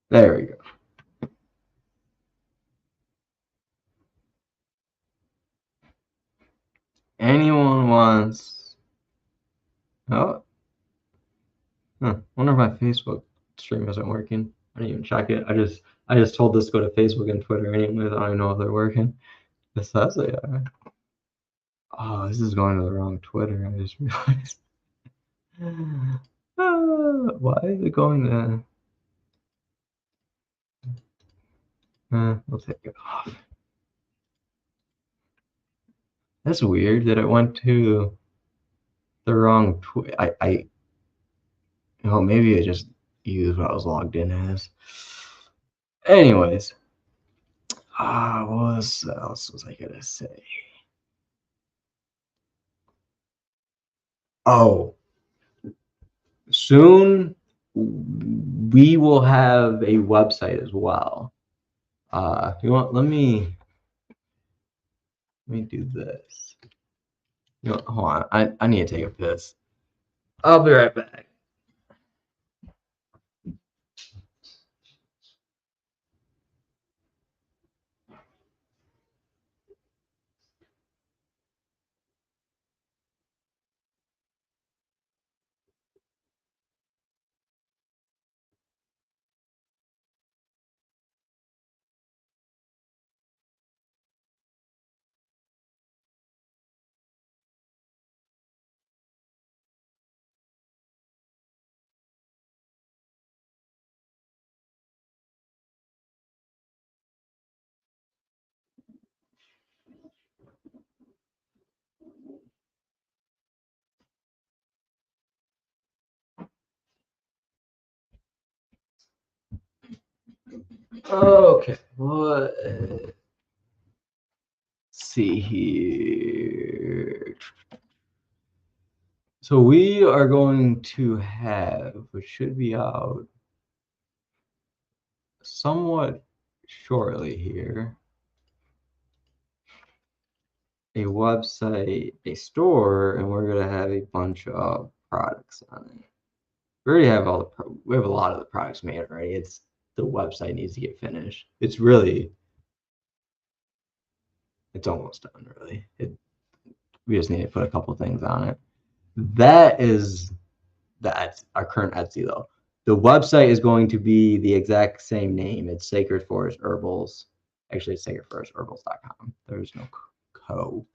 There we go. Anyone wants? Oh, wonder if my Facebook stream isn't working. I didn't even check it. I just told this to go to Facebook and Twitter anyways. I don't even know if they're working. It says they are. Oh, this is going to the wrong Twitter. I just realized. Why is it going to? We'll take it off. That's weird that it went to the wrong Twitter. Maybe I just used what I was logged in as. Anyways, what else was I gonna say? Oh, soon we will have a website as well. You want? Let me do this. Hold on. I need to take a piss. I'll be right back. Okay. Let's see here. So we are going to have, which should be out somewhat shortly here, a website, a store, and we're going to have a bunch of products on it. We already have we have a lot of the products made already. It's the website needs to get finished. It's almost done really. We just need to put a couple things on it. That's our current Etsy though. The website is going to be the exact same name. It's Sacred Forest Herbals. Actually, it's sacredforestherbals.com. There's no co.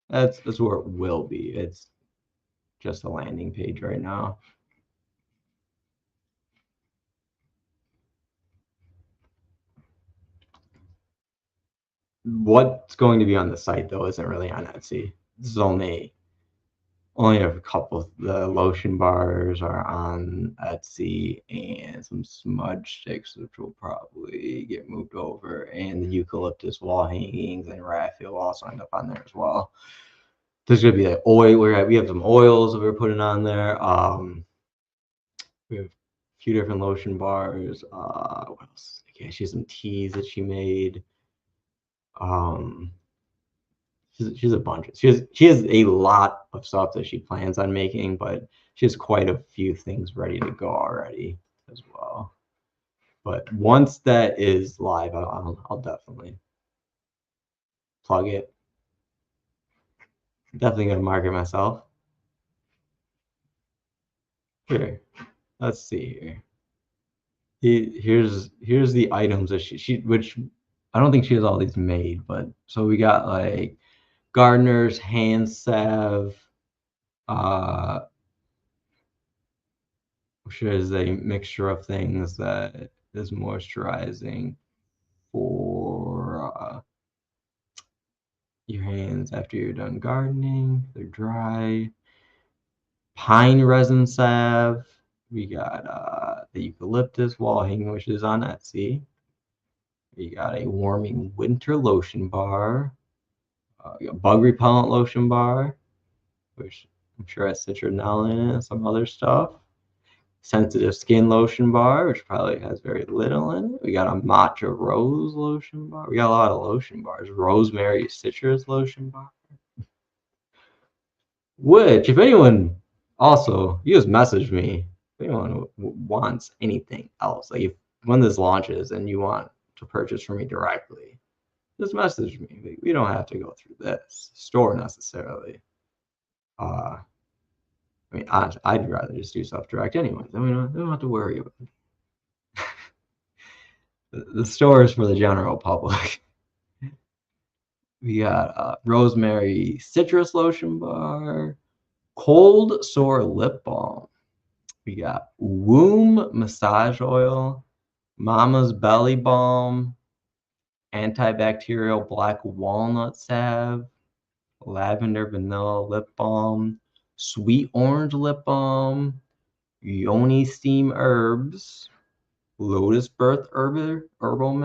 That's where it will be. It's just a landing page right now. What's going to be on the site though isn't really on Etsy. This is only only have a couple. The lotion bars are on Etsy, and some smudge sticks, which will probably get moved over, and the eucalyptus wall hangings and Raphael will also end up on there as well. There's gonna be like oil. We have some oils that we're putting on there. We have a few different lotion bars. What else? Yeah, she has some teas that she made. She's a bunch. She has a lot of stuff that she plans on making, but she has quite a few things ready to go already as well. But once that is live, I'll definitely plug it. Definitely gonna market myself. Here, let's see here. Here's the items that she which I don't think she has all these made, but so we got like Gardener's hand salve, which is a mixture of things that is moisturizing for your hands after you're done gardening. They're dry. Pine resin salve. We got the eucalyptus wall hanging, which is on Etsy. We got a warming winter lotion bar. We got bug repellent lotion bar, which I'm sure has citronella in it and some other stuff. Sensitive skin lotion bar, which probably has very little in it. We got a matcha rose lotion bar. We got a lot of lotion bars. Rosemary citrus lotion bar. Which, if anyone also, you just message me. If anyone wants anything else, like if when this launches and you want to purchase from me directly, just message me. We don't have to go through this store necessarily. I mean, I'd rather just do stuff direct anyway. Then we don't have to worry about it. The store is for the general public. We got rosemary citrus lotion bar, cold sore lip balm. We got womb massage oil, mama's belly balm, antibacterial black walnut salve, lavender vanilla lip balm, sweet orange lip balm, yoni steam herbs, lotus birth herbal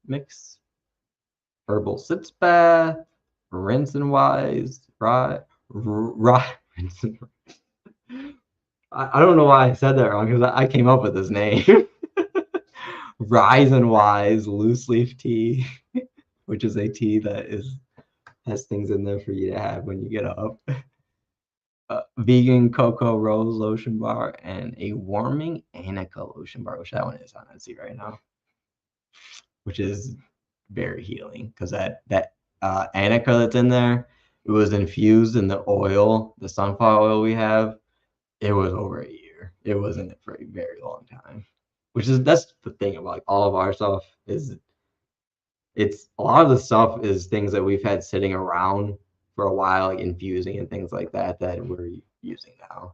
mix, herbal sitz bath, rinse and wise, rinse and I don't know why I said that wrong because I came up with this name. Rise and Wise loose leaf tea, which is a tea that has things in there for you to have when you get up. Vegan cocoa rose lotion bar and a warming Annika lotion bar, which that one is on Etsy right now, which is very healing because that Annika that's in there, it was infused in the oil, the sunflower oil we have. It was over a year. It was in it for a very long time, that's the thing about like all of our stuff is it's a lot of the stuff is things that we've had sitting around for a while, like infusing and things like that we're using now.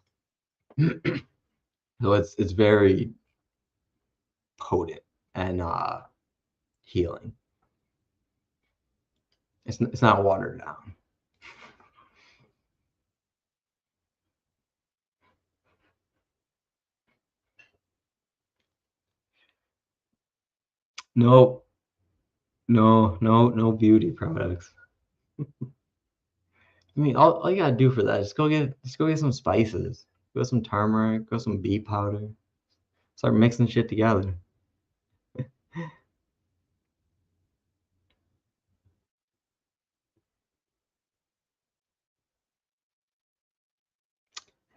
So it's very potent and healing. It's not watered down. No beauty products. I mean, all you gotta do for that is go get some spices, go some turmeric, go some bee powder, start mixing shit together.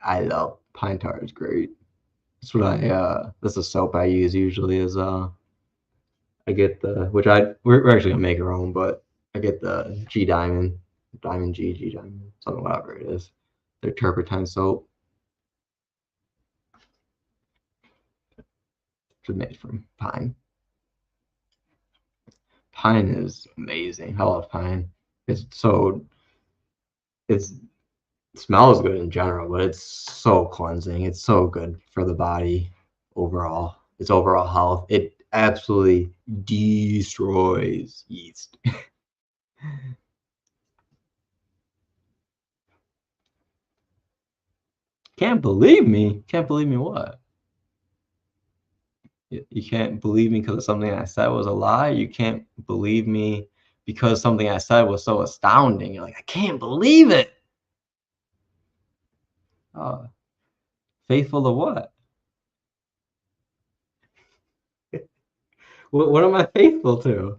I love pine tar is great. That's what that's the soap I use usually is I get we're actually gonna make our own, but I get the G Diamond, G Diamond, something whatever it is. Their turpentine soap. It's made from pine. Pine is amazing. I love pine. It smells good in general, but it's so cleansing. It's so good for the body overall. Its overall health. It absolutely destroys yeast. Can't believe me? Can't believe me what? You can't believe me because something I said was a lie? You can't believe me because something I said was so astounding? You're like, I can't believe it! Faithful to what? What am I faithful to?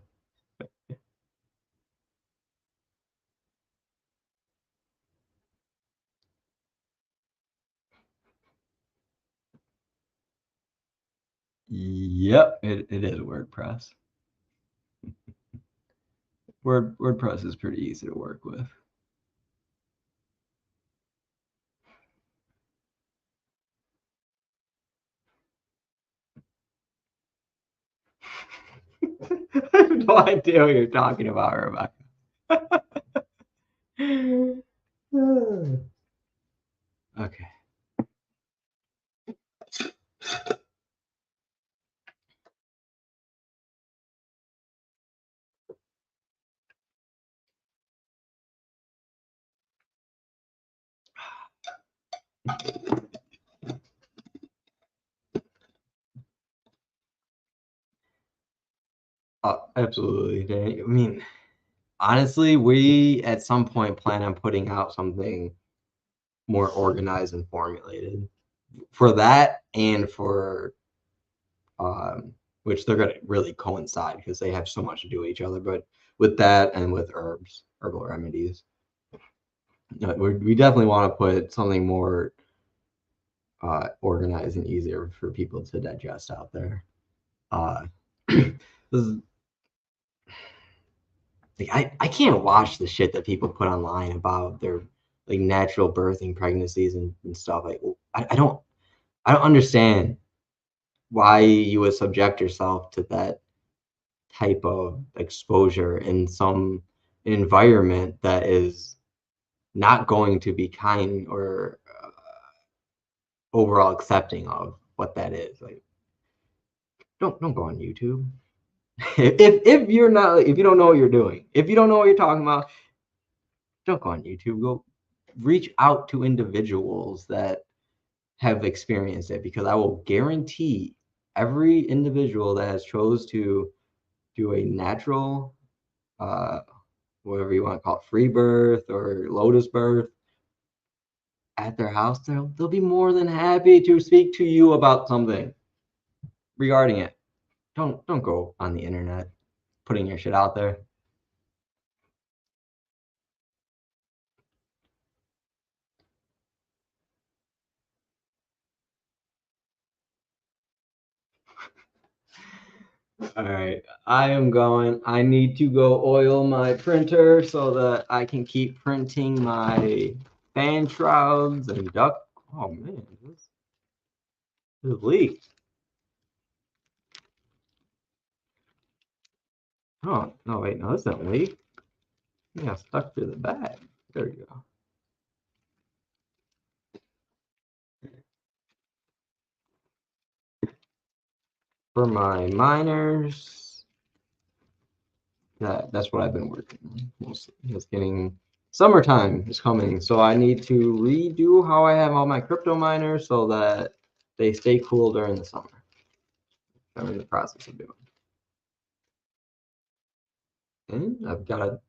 Yep, it is WordPress. WordPress is pretty easy to work with. I have no idea what you're talking about, Rebecca. Okay. Absolutely, Danny. I mean, honestly, we at some point plan on putting out something more organized and formulated for that, and for which they're going to really coincide because they have so much to do with each other. But with that and with herbal remedies, we definitely want to put something more organized and easier for people to digest out there. I can't watch the shit that people put online about their like natural birthing pregnancies and stuff. Like I don't understand why you would subject yourself to that type of exposure in some environment that is not going to be kind or overall accepting of what that is. Like don't go on YouTube. if you're not, if you don't know what you're doing, if you don't know what you're talking about, don't go on YouTube. Go reach out to individuals that have experienced it, because I will guarantee every individual that has chose to do a natural, whatever you want to call it, free birth or lotus birth at their house, they'll be more than happy to speak to you about something regarding it. Don't go on the internet putting your shit out there. All right, I am going. I need to go oil my printer so that I can keep printing my fan shrouds and duck. Oh man, this leaked. Oh no, wait, no, this didn't leak. Yeah, stuck to the bag. There you go. For my miners, that's what I've been working on mostly. Just getting summertime is coming, so I need to redo how I have all my crypto miners so that they stay cool during the summer. I'm in the process of doing. And I've got a.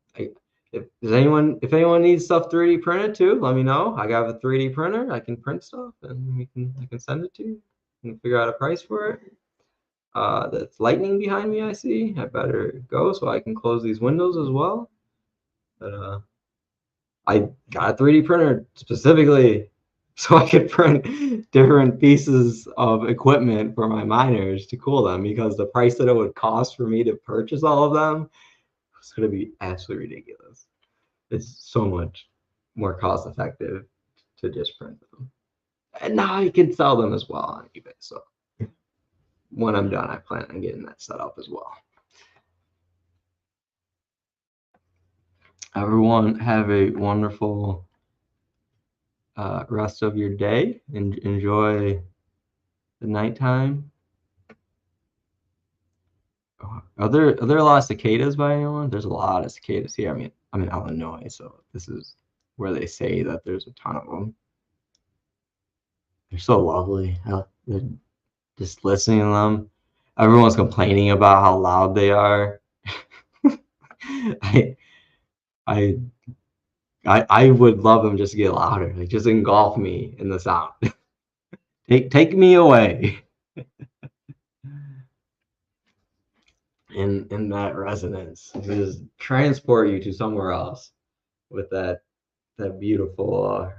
If anyone needs stuff 3D printed too, let me know. I got a 3D printer. I can print stuff, and I can send it to you. And figure out a price for it. That's lightning behind me. I see. I better go so I can close these windows as well. But I got a 3D printer specifically so I could print different pieces of equipment for my miners to cool them, because the price that it would cost for me to purchase all of them was going to be absolutely ridiculous. It's so much more cost effective to just print them. And now I can sell them as well on eBay. So when I'm done, I plan on getting that set up as well. Everyone have a wonderful rest of your day, and enjoy the nighttime. Are there a lot of cicadas by anyone? There's a lot of cicadas here. I mean, I'm in Illinois, so this is where they say that there's a ton of them. they're so lovely. Just listening to them. Everyone's complaining about how loud they are. I would love them just to get louder. Like, just engulf me in the sound. take me away. in that resonance. Just transport you to somewhere else with that beautiful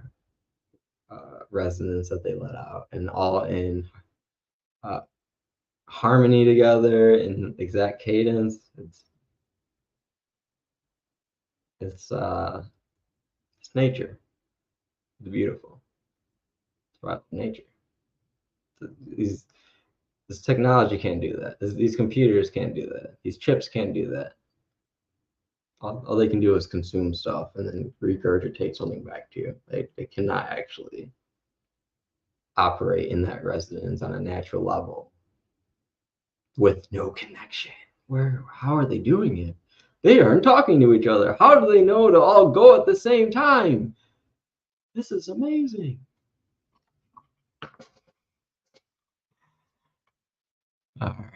resonance that they let out, and all in harmony together in exact cadence. It's nature. It's beautiful. It's about nature. This technology can't do that. These computers can't do that. These chips can't do that. All they can do is consume stuff and then regurgitate something back to you. They cannot actually operate in that resonance on a natural level with no connection. How are they doing it? They aren't talking to each other. How do they know to all go at the same time? This is amazing. All right.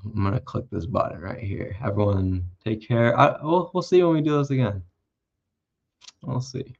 I'm going to click this button right here. Everyone take care. We'll see when we do this again. We'll see.